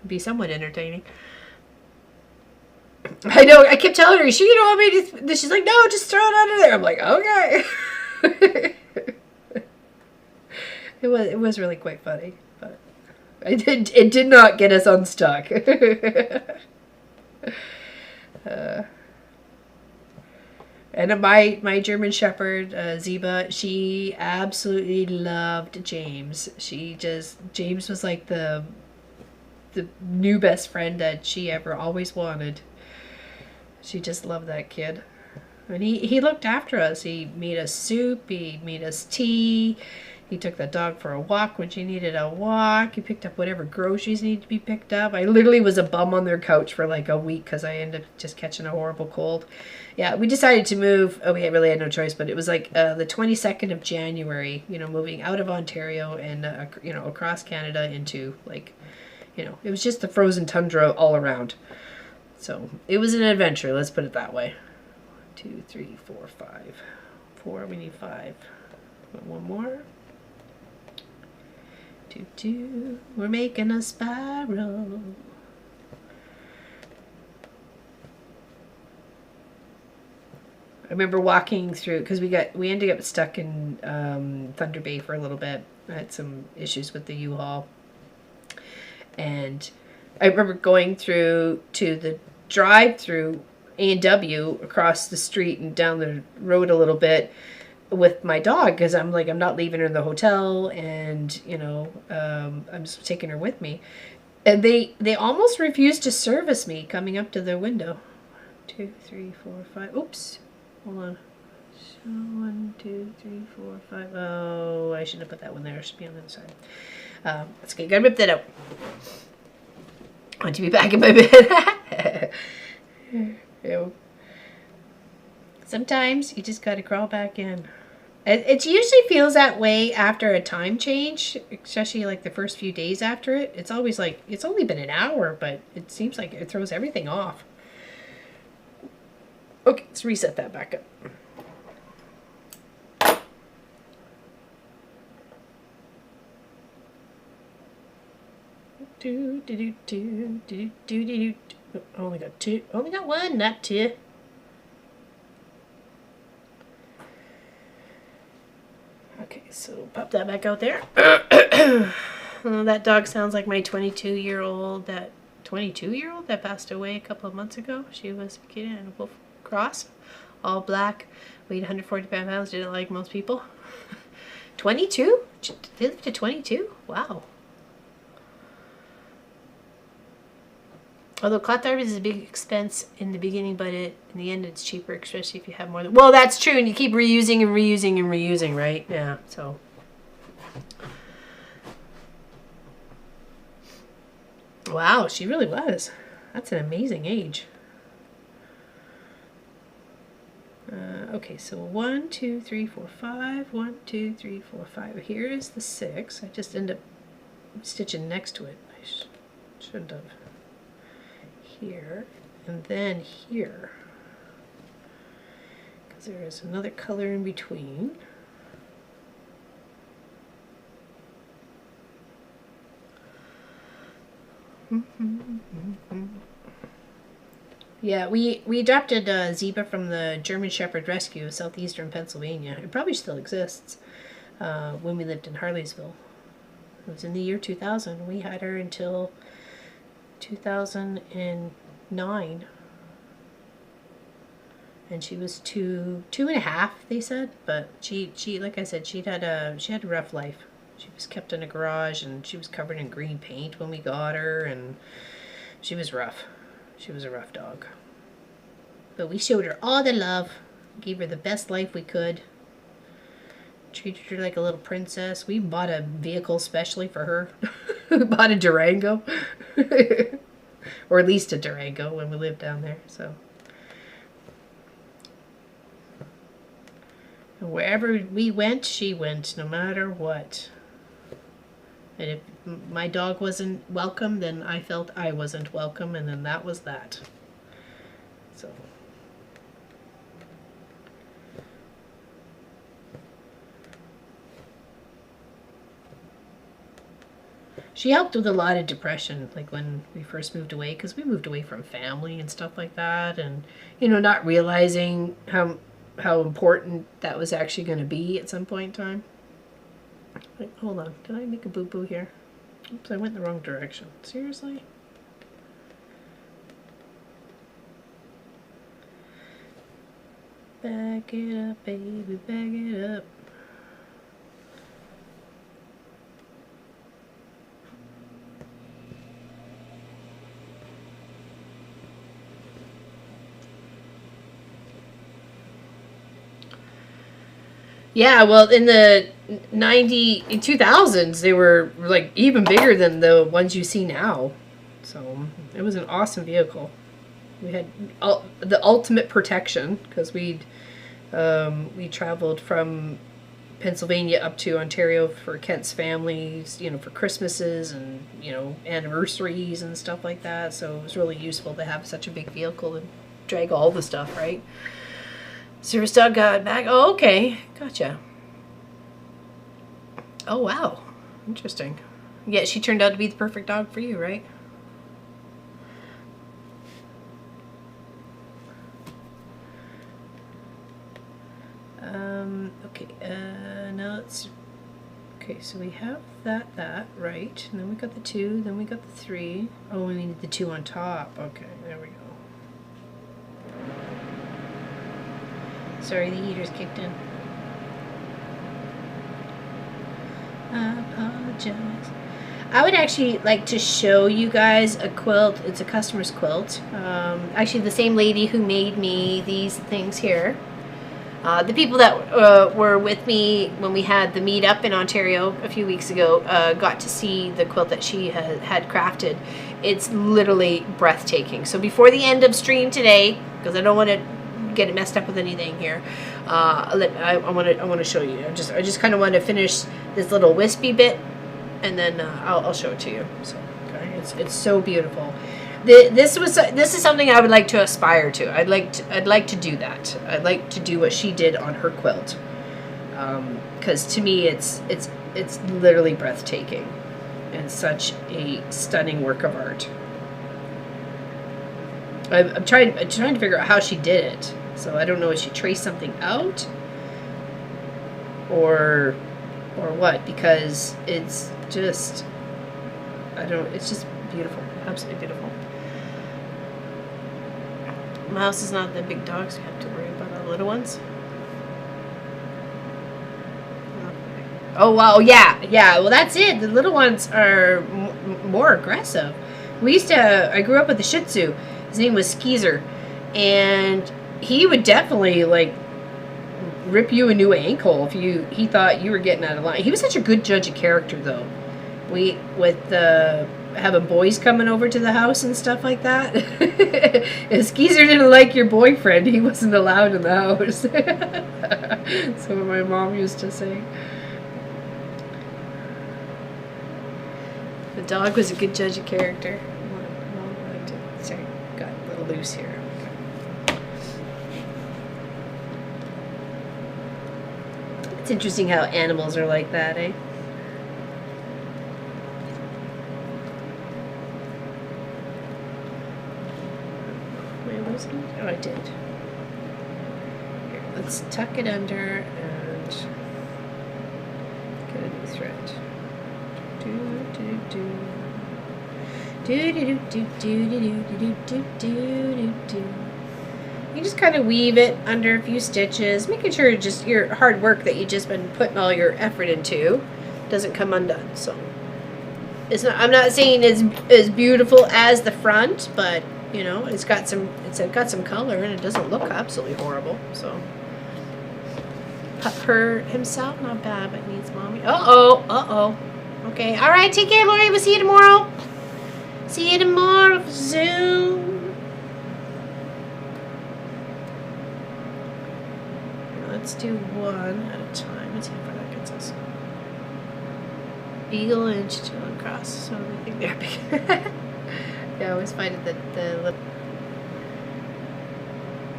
Be somewhat entertaining. I know, I kept telling her, you sure you don't want me to... She's like, no, just throw it under there. I'm like, okay. It was really quite funny, but it did not get us unstuck. And my German Shepherd, Ziba, she absolutely loved James. James was like the new best friend that she ever always wanted. She just loved that kid. And he looked after us. He made us soup. He made us tea. He took the dog for a walk when she needed a walk. He picked up whatever groceries needed to be picked up. I literally was a bum on their couch for like a week because I ended up just catching a horrible cold. Yeah, we decided to move. Oh, we really had no choice, but it was like the 22nd of January, moving out of Ontario and, across Canada into like, it was just the frozen tundra all around. So it was an adventure, let's put it that way. 2, 3, 4, 5. 4, we need 5. One more. 2, 2. We're making a spiral. I remember walking through, because we ended up stuck in Thunder Bay for a little bit. I had some issues with the U-Haul. And I remember going through to the drive-through A&W across the street and down the road a little bit with my dog, because I'm like, I'm not leaving her in the hotel, and I'm just taking her with me. And they almost refused to service me coming up to their window. 2, 3, 4, 5. Oops, hold on. So 1, 2, 3, 4, 5. Oh, I shouldn't have put that one there. It should be on the other side. That's okay. Gotta rip that out. I want to be back in my bed. Sometimes you just gotta crawl back in. It usually feels that way after a time change, especially like the first few days after it. It's always like, it's only been an hour, but it seems like it throws everything off. Okay, let's reset that back up. Only got 2. Only got 1, not 2. Okay, so pop that back out there. Oh, that dog sounds like my 22-year-old that passed away a couple of months ago. She was a kid in a wolf cross, all black, weighed 145 pounds, didn't like most people. 22? They lived to 22? Wow. Although cloth therapy is a big expense in the beginning, but in the end it's cheaper, especially if you have more than... Well, that's true, and you keep reusing and reusing and reusing, right? Yeah, so... Wow, she really was. That's an amazing age. Okay, so 1, 2, 3, 4, 5. 1, 2, 3, 4, 5. Here is the 6. I just end up stitching next to it. I shouldn't have. Here, and then here, because there is another color in between. Yeah, we adopted a zebra from the German Shepherd Rescue of southeastern Pennsylvania. It probably still exists. When we lived in Harleysville. It was in the year 2000. We had her until 2009, and she was two and a half, they said, but she like I said, she had a rough life. She was kept in a garage, and she was covered in green paint when we got her, and she was rough. She was a rough dog, but we showed her all the love, gave her the best life we could, treated her like a little princess. We bought a vehicle specially for her. We bought a Durango. Or at least a Durango when we lived down there. So wherever we went, she went, no matter what. And if my dog wasn't welcome, then I felt I wasn't welcome, and then that was that. So... She helped with a lot of depression, like when we first moved away, because we moved away from family and stuff like that, and not realizing how important that was actually going to be at some point in time. Wait, hold on, did I make a boo-boo here? Oops, I went in the wrong direction. Seriously? Back it up, baby, back it up. Yeah, well, in the 2000s, they were like even bigger than the ones you see now. So it was an awesome vehicle. We had the ultimate protection because we traveled from Pennsylvania up to Ontario for Kent's families, for Christmases and anniversaries and stuff like that. So it was really useful to have such a big vehicle and drag all the stuff, right? Service dog got back. Oh, okay, gotcha. Oh wow, interesting. Yeah, she turned out to be the perfect dog for you, right? Okay, now it's, okay, so we have that, right, and then we got the 2, then we got the 3. Oh, we need the 2 on top. Okay, there we go. Sorry, the heater's kicked in. I apologize. I would actually like to show you guys a quilt. It's a customer's quilt. Actually, the same lady who made me these things here. The people that were with me when we had the meetup in Ontario a few weeks ago got to see the quilt that she had crafted. It's literally breathtaking. So before the end of stream today, because I don't want to get it messed up with anything here, I want to show you. I just kind of want to finish this little wispy bit, and then I'll show it to you. So okay, it's so beautiful. This is something I would like to aspire to. I'd like to do that. I'd like to do what she did on her quilt, because to me it's literally breathtaking and such a stunning work of art. I'm trying to figure out how she did it. So I don't know if she traced something out or what, because it's just it's just beautiful, absolutely beautiful. My house is not that big dogs, so you have to worry about the little ones. Oh wow, yeah. Well, that's it. The little ones are more aggressive. I grew up with a Shih Tzu. His name was Skeezer, and he would definitely like rip you a new ankle if he thought you were getting out of line. He was such a good judge of character, though. Having boys coming over to the house and stuff like that. If Skeezer didn't like your boyfriend, he wasn't allowed in the house. That's what my mom used to say. The dog was a good judge of character. Sorry, got a little loose here. It's interesting how animals are like that, eh? Oh, I did. Here, let's tuck it under and get a new thread. You just kind of weave it under a few stitches, making sure just your hard work that you've just been putting all your effort into doesn't come undone. So it's not. I'm not saying it's as beautiful as the front, but it's got some color and it doesn't look absolutely horrible. So Pupper himself, not bad, but needs mommy. Uh-oh. Okay, all right, take care, Lori. We'll see you tomorrow. See you tomorrow for Zoom. Let's do one at a time. Let's see how far that gets us. Eagle inch to across. So I think they're big. Yeah, I always find it that the little...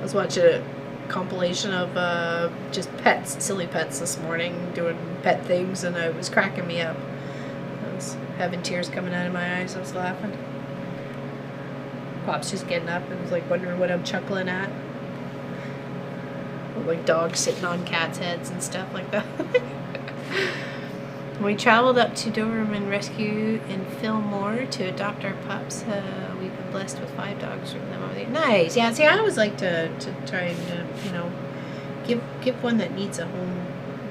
I was watching a compilation of just pets, silly pets this morning, doing pet things, and it was cracking me up. I was having tears coming out of my eyes. I was laughing. Pop's just getting up and was like wondering what I'm chuckling at. Like dogs sitting on cats' heads and stuff like that. We traveled up to Doberman Rescue in Fillmore to adopt our pups. We've been blessed with 5 dogs from them over there. Nice. Yeah, see, I always like to try and, give one that needs a home,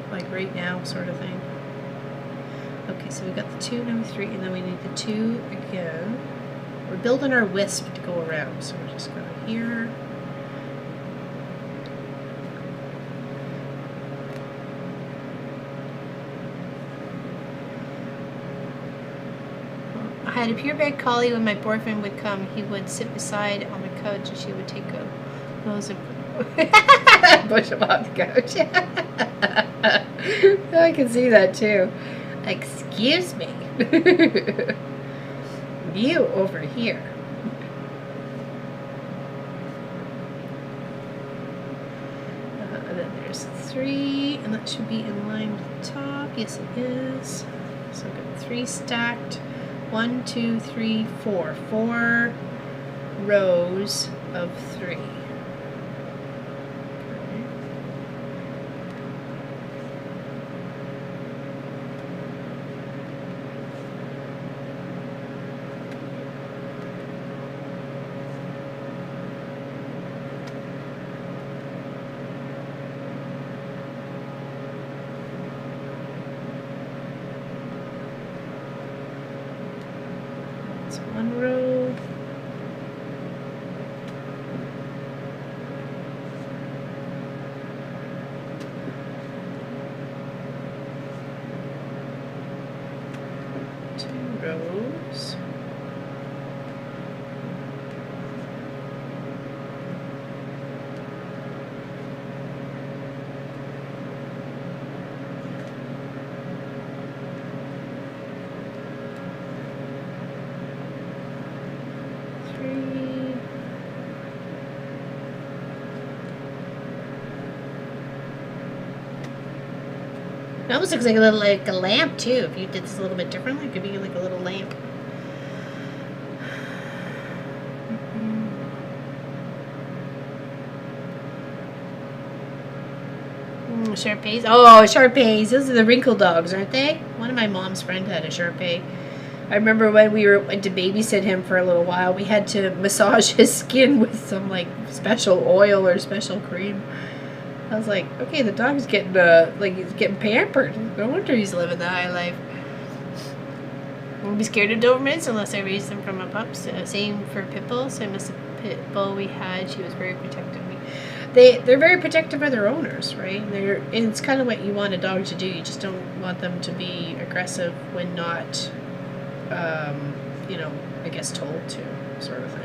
like right now, sort of thing. Okay, so we got the 2, now 3, and then we need the 2 again. We're building our wisp to go around, so we're just going here. had a purebred collie. When my boyfriend would come, he would sit beside on the couch and she would take a nose and push him off the couch. I can see that too. Excuse me. You over here. And then there's 3, and that should be in line with the top. Yes, it is. So I've got 3 stacked. 1, 2, 3, 4. 4 rows of 3. That's 1 row. Rows. It almost looks like a little like a lamp too. If you did this a little bit differently, it could be like a little lamp. Shar-Peis. Oh, Shar-Peis. Those are the wrinkle dogs, aren't they? One of my mom's friends had a Shar-Pei. I remember when we went to babysit him for a little while, we had to massage his skin with some like special oil or special cream. I was like, okay, the dog's getting he's getting pampered. No wonder he's living the high life. I won't be scared of Dobermans unless I raise them from a pup. Same for pit bulls. I miss a pit bull we had. She was very protective of me. They're very protective of their owners, right? And it's kind of what you want a dog to do. You just don't want them to be aggressive when not, I guess told to, sort of thing.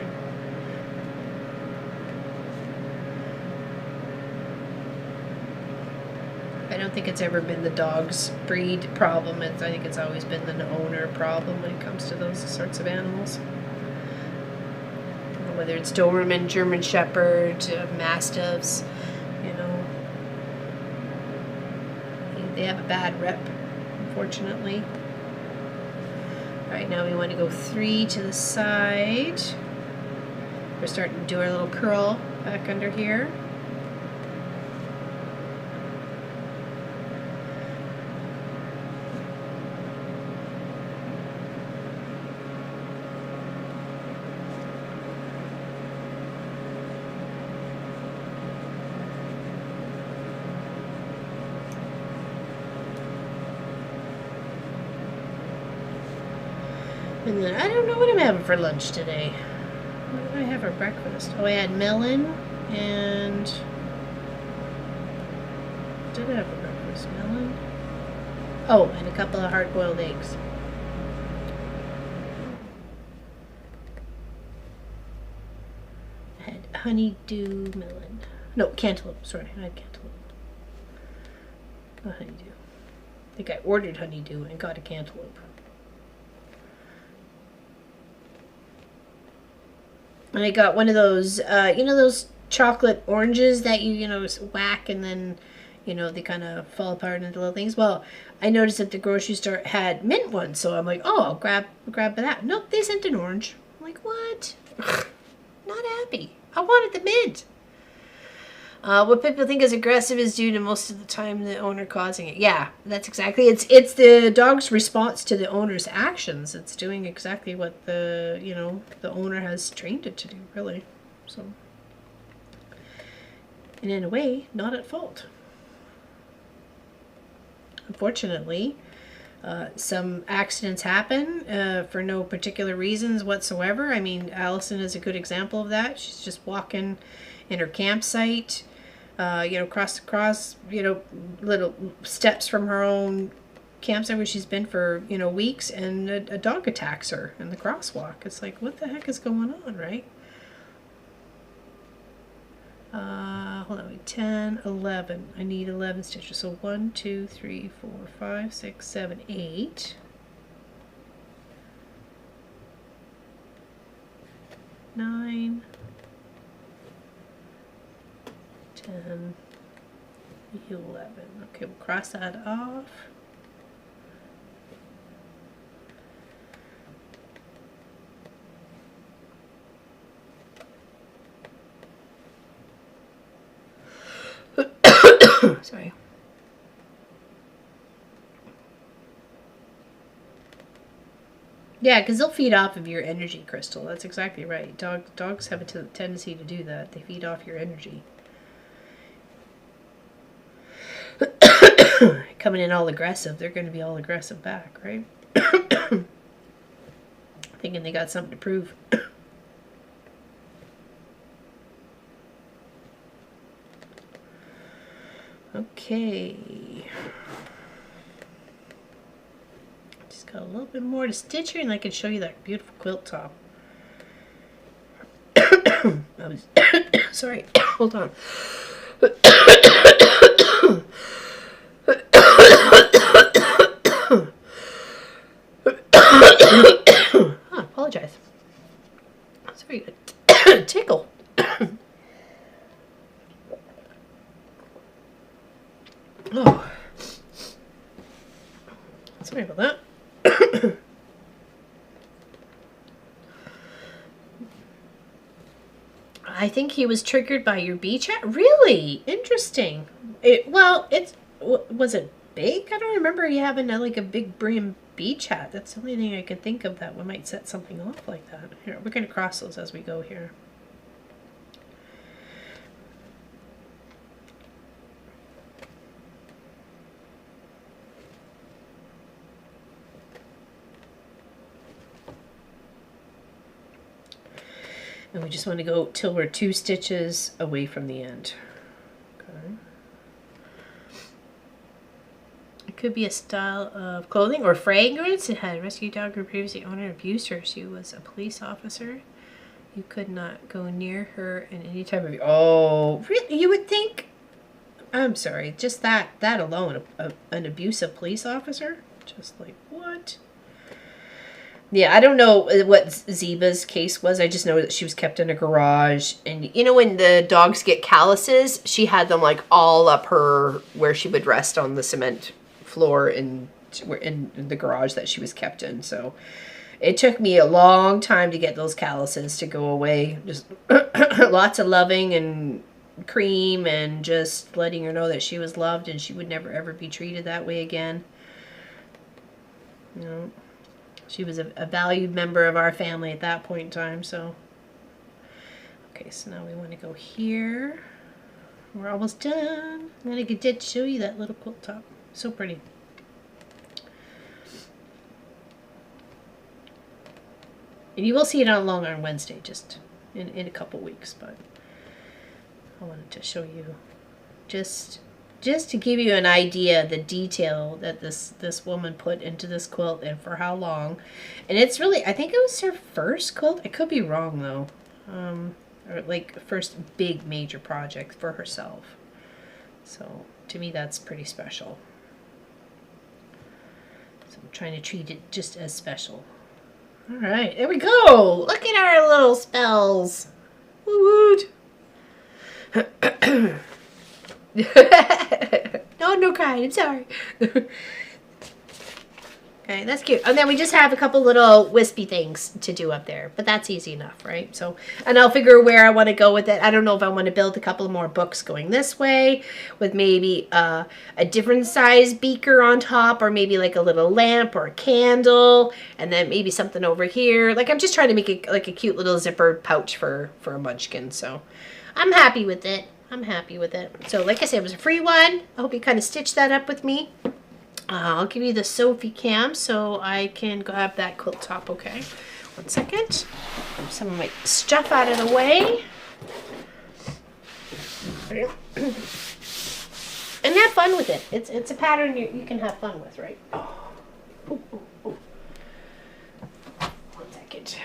I don't think it's ever been the dog's breed problem. I think it's always been the owner problem when it comes to those sorts of animals. Whether it's Doberman, German Shepherd, Mastiffs, they have a bad rep, unfortunately. All right, now we want to go 3 to the side. We're starting to do our little curl back under here. And then I don't know what I'm having for lunch today. What did I have for breakfast? Oh, I had melon and... What did I have for breakfast? Melon? Oh, and a couple of hard-boiled eggs. I had honeydew melon. No, cantaloupe. Sorry, I had cantaloupe. Not honeydew. I think I ordered honeydew and got a cantaloupe. And I got one of those, those chocolate oranges that you whack and then, they kind of fall apart into little things. Well, I noticed that the grocery store had mint ones, so I'm like, oh, I'll grab that. Nope, they sent an orange. I'm like, what? Not happy. I wanted the mint. What people think is aggressive is due to most of the time the owner causing it. Yeah, that's exactly. It's the dog's response to the owner's actions. It's doing exactly what the owner has trained it to do, really. So, and in a way, not at fault. Unfortunately, some accidents happen for no particular reasons whatsoever. I mean, Allison is a good example of that. She's just walking in her campsite. Cross little steps from her own campsite where she's been for, you know, weeks, and a dog attacks her in the crosswalk. It's like, what the heck is going on, right? Hold on, wait, 10, 11. I need 11 stitches. So 1, 2, 3, 4, 5, 6, 7, 8. 9, 10, 11. Okay, we'll cross that off. Sorry. Yeah, because they'll feed off of your energy, Crystal. That's exactly right. Dogs have a tendency to do that. They feed off your energy. Coming in all aggressive, they're going to be all aggressive back, right? Thinking they got something to prove. Okay. Just got a little bit more to stitch here, and I can show you that beautiful quilt top. Sorry, hold on. I apologize. Sorry, a tickle. Oh, sorry about that. I think he was triggered by your bee chat. Really interesting. Was it big? I don't remember you having like a big bee chat. That's the only thing I can think of that might set something off like that. Here, we're going to cross those as we go here. And we just want to go till we're 2 stitches away from the end. Okay. It could be a style of clothing or fragrance. It had a rescue dog who previously owned and abused her. She was a police officer. You could not go near her in any time of... Oh, really? You would think... I'm sorry. Just that alone. An abusive police officer? Just like, what? Yeah, I don't know what Zeba's case was. I just know that she was kept in a garage. And you know when the dogs get calluses, she had them like all up her, where she would rest on the cement floor in the garage that she was kept in. So it took me a long time to get those calluses to go away. Just lots of loving and cream and just letting her know that she was loved and she would never ever be treated that way again. You know. She was a valued member of our family at that point in time, so. Okay, so now we want to go here. We're almost done. Then I could show you that little quilt top. So pretty. And you will see it on Long on Wednesday, just in a couple weeks, but I wanted to show you just to give you an idea of the detail that this woman put into this quilt and for how long. And it's really, I think it was her first quilt. I could be wrong though. Or like first big major project for herself. So to me that's pretty special. So I'm trying to treat it just as special. All right, there we go. Look at our little spells. Woo woot. No crying, I'm sorry. Okay, that's cute. And then we just have a couple little wispy things to do up there, but that's easy enough, right? So, and I'll figure where I want to go with it. I don't know if I want to build a couple more books going this way with maybe a different size beaker on top, or maybe like a little lamp or a candle, and then maybe something over here. Like I'm just trying to make it like a cute little zippered pouch for a munchkin. So I'm happy with it. I'm happy with it. So like I said, it was a free one. I hope you kind of stitched that up with me. I'll give you the Sophie cam so I can grab that quilt top, okay? 1 second. Move some of my stuff out of the way. And have fun with it. It's a pattern you can have fun with, right? Ooh, ooh, ooh. 1 second.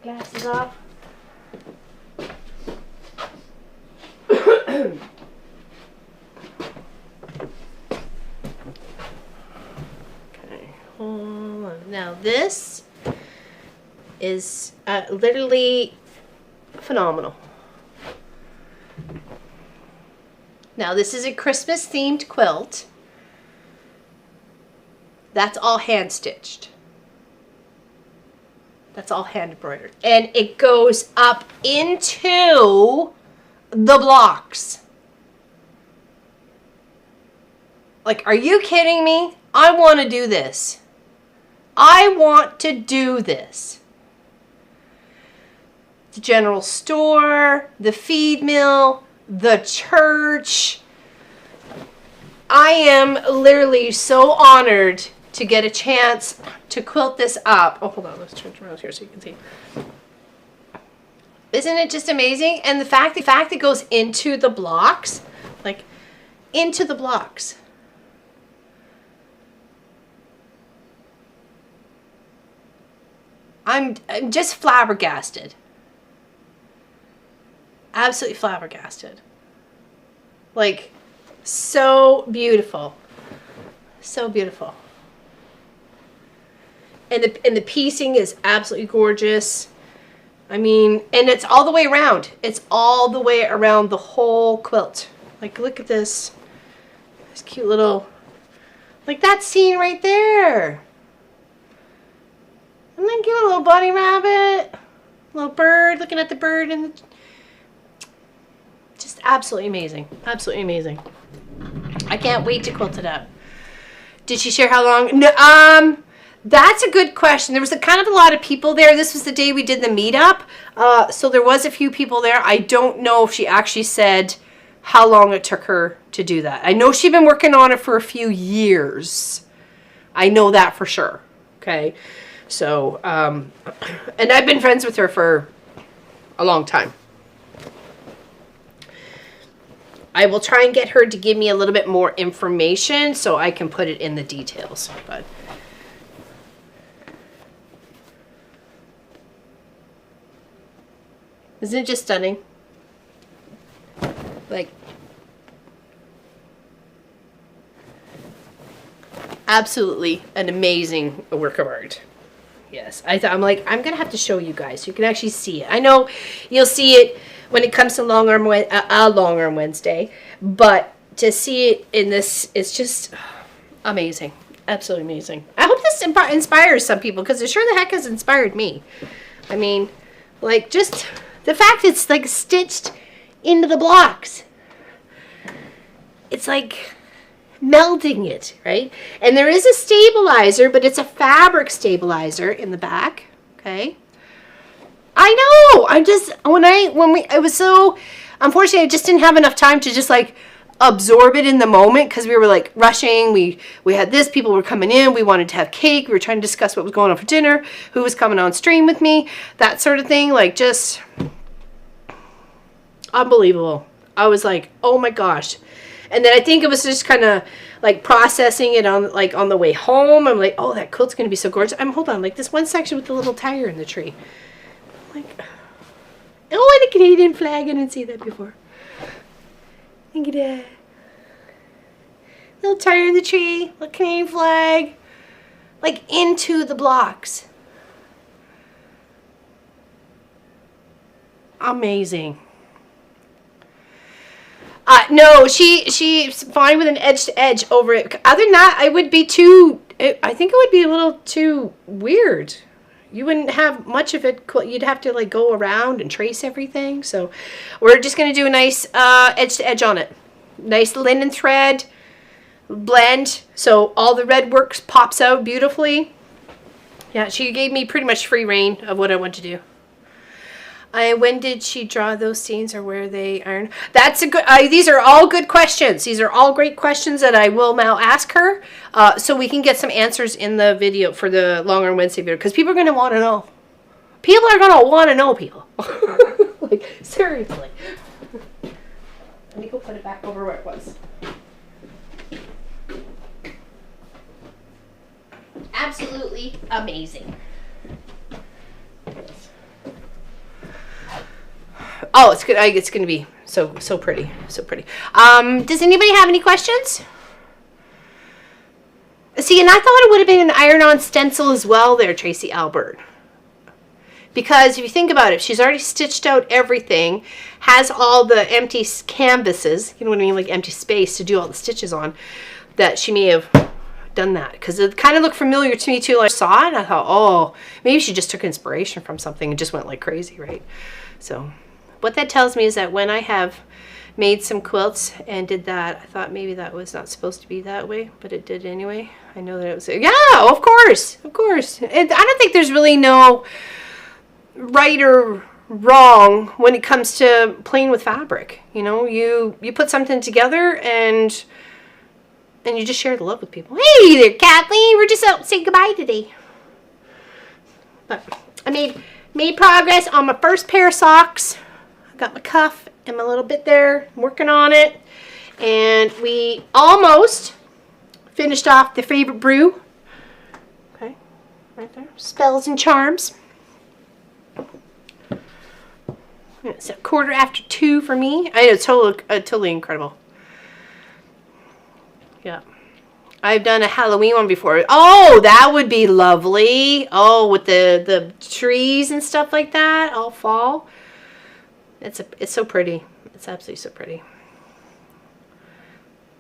Glasses off. Okay, hold on. Now this is literally phenomenal. Now this is a Christmas themed quilt. That's all hand stitched. That's all hand embroidered. And it goes up into the blocks. Like, are you kidding me? I want to do this. I want to do this. The general store, the feed mill, the church. I am literally so honored to get a chance to quilt this up. Oh, hold on. Let's turn around here so you can see. Isn't it just amazing? And the fact it goes into the blocks, like into the blocks. I'm just flabbergasted. Absolutely flabbergasted. Like, so beautiful. So beautiful. And the piecing is absolutely gorgeous. I mean, and it's all the way around. It's all the way around the whole quilt. Like, look at this. This cute little, like that scene right there. And then give it a little bunny rabbit, a little bird, looking at the bird, and just absolutely amazing. Absolutely amazing. I can't wait to quilt it up. Did she share how long? No, that's a good question. There was a kind of a lot of people there. This was the day we did the meetup. So there was a few people there. I don't know if she actually said how long it took her to do that. I know she'd been working on it for a few years. I know that for sure. Okay. So, and I've been friends with her for a long time. I will try and get her to give me a little bit more information so I can put it in the details. But isn't it just stunning? Like, absolutely an amazing work of art. Yes, I'm like, I'm going to have to show you guys so you can actually see it. I know you'll see it when it comes to Long Arm Wednesday, but to see it in this, it's just amazing. Absolutely amazing. I hope this inspires some people, because it sure the heck has inspired me. I mean, like, just the fact it's like stitched into the blocks. It's like melding it, right? And there is a stabilizer, but it's a fabric stabilizer in the back. Okay. I know. I'm just, it was so, unfortunately, I just didn't have enough time to just like absorb it in the moment, because we were like rushing. We had this, people were coming in, we wanted to have cake, we were trying to discuss what was going on for dinner, who was coming on stream with me, that sort of thing. Like, just unbelievable. I was like, oh my gosh. And then I think it was just kind of like processing it on the way home. I'm like, oh, that quilt's gonna be so gorgeous. Hold on, like this one section with the little tire in the tree. I'm like, oh, and a Canadian flag. I didn't see that before. Look at that. Little tire in the tree, little Canadian flag, like into the blocks. Amazing. No, she's fine with an edge to edge over it. Other than that, I think it would be a little too weird. You wouldn't have much of it. You'd have to like go around and trace everything. So we're just going to do a nice edge to edge on it. Nice linen thread blend. So all the red work pops out beautifully. Yeah, she gave me pretty much free reign of what I want to do. When did she draw those scenes, or where they iron? That's a good, these are all good questions. These are all great questions that I will now ask her, so we can get some answers in the video for the Long Arm Wednesday video, because people are going to want to know. People are going to want to know, people. Like, seriously. Let me go put it back over where it was. absolutely amazing. Oh, it's good. It's going to be so pretty, so pretty. Does anybody have any questions? See, and I thought it would have been an iron-on stencil as well there, Tracy Albert. Because if you think about it, she's already stitched out everything, has all the empty canvases, you know what I mean, like empty space to do all the stitches on, that she may have done that. Because it kind of looked familiar to me too. I saw it and I thought, oh, maybe she just took inspiration from something and just went like crazy, right? So what that tells me is that when I have made some quilts and did that, I thought maybe that was not supposed to be that way, but it did anyway. I know that it was, yeah, of course. I don't think there's really no right or wrong when it comes to playing with fabric. You know, you put something together and you just share the love with people. Hey there, Kathleen, we're just out to say goodbye today. But I made progress on my first pair of socks. I got my cuff and my little bit there. I'm working on it. And we almost finished off the favorite brew. Okay, right there. Spells and charms. It's a 2:15 for me. I know, it's totally incredible. Yeah. I've done a Halloween one before. Oh, that would be lovely. Oh, with the trees and stuff like that, all fall. It's so pretty. It's absolutely so pretty.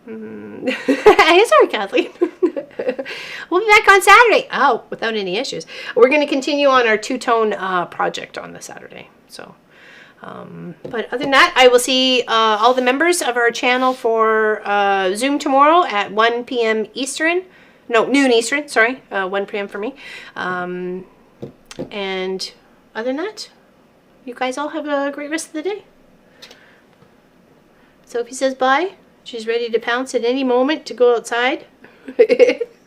Sorry, Kathleen. We'll be back on Saturday. Oh, without any issues. We're going to continue on our two-tone project on the Saturday. So, but other than that, I will see all the members of our channel for Zoom tomorrow at 1 p.m. Eastern. No, noon Eastern, sorry. 1 p.m. for me. And other than that, you guys all have a great rest of the day. Sophie says bye. She's ready to pounce at any moment to go outside.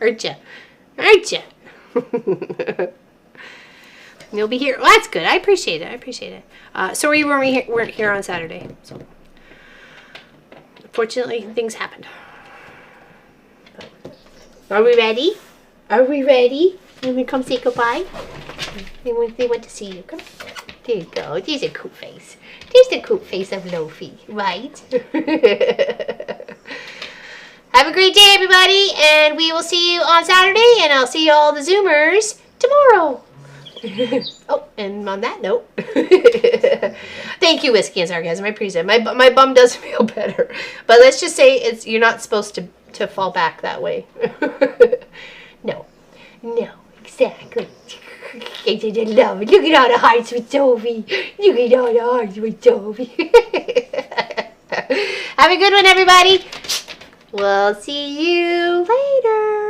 Aren't ya? Aren't ya? You'll be here. Well, that's good. I appreciate it. Sorry we weren't here on Saturday. So, fortunately, things happened. Are we ready? Are we ready? Let me come say goodbye. They want to see you. Come. There you go. There's a cute face. There's the cute face of Lofi, right? Have a great day, everybody, and we will see you on Saturday, and I'll see all the Zoomers tomorrow. Oh, and on that note, thank you, Whiskey and Sarcasm. I appreciate it. My bum does feel better, but let's just say you're not supposed to fall back that way. No, exactly. I love it. Look at all the hearts with Toby. Look at all the hearts with Toby. Have a good one, everybody. We'll see you later.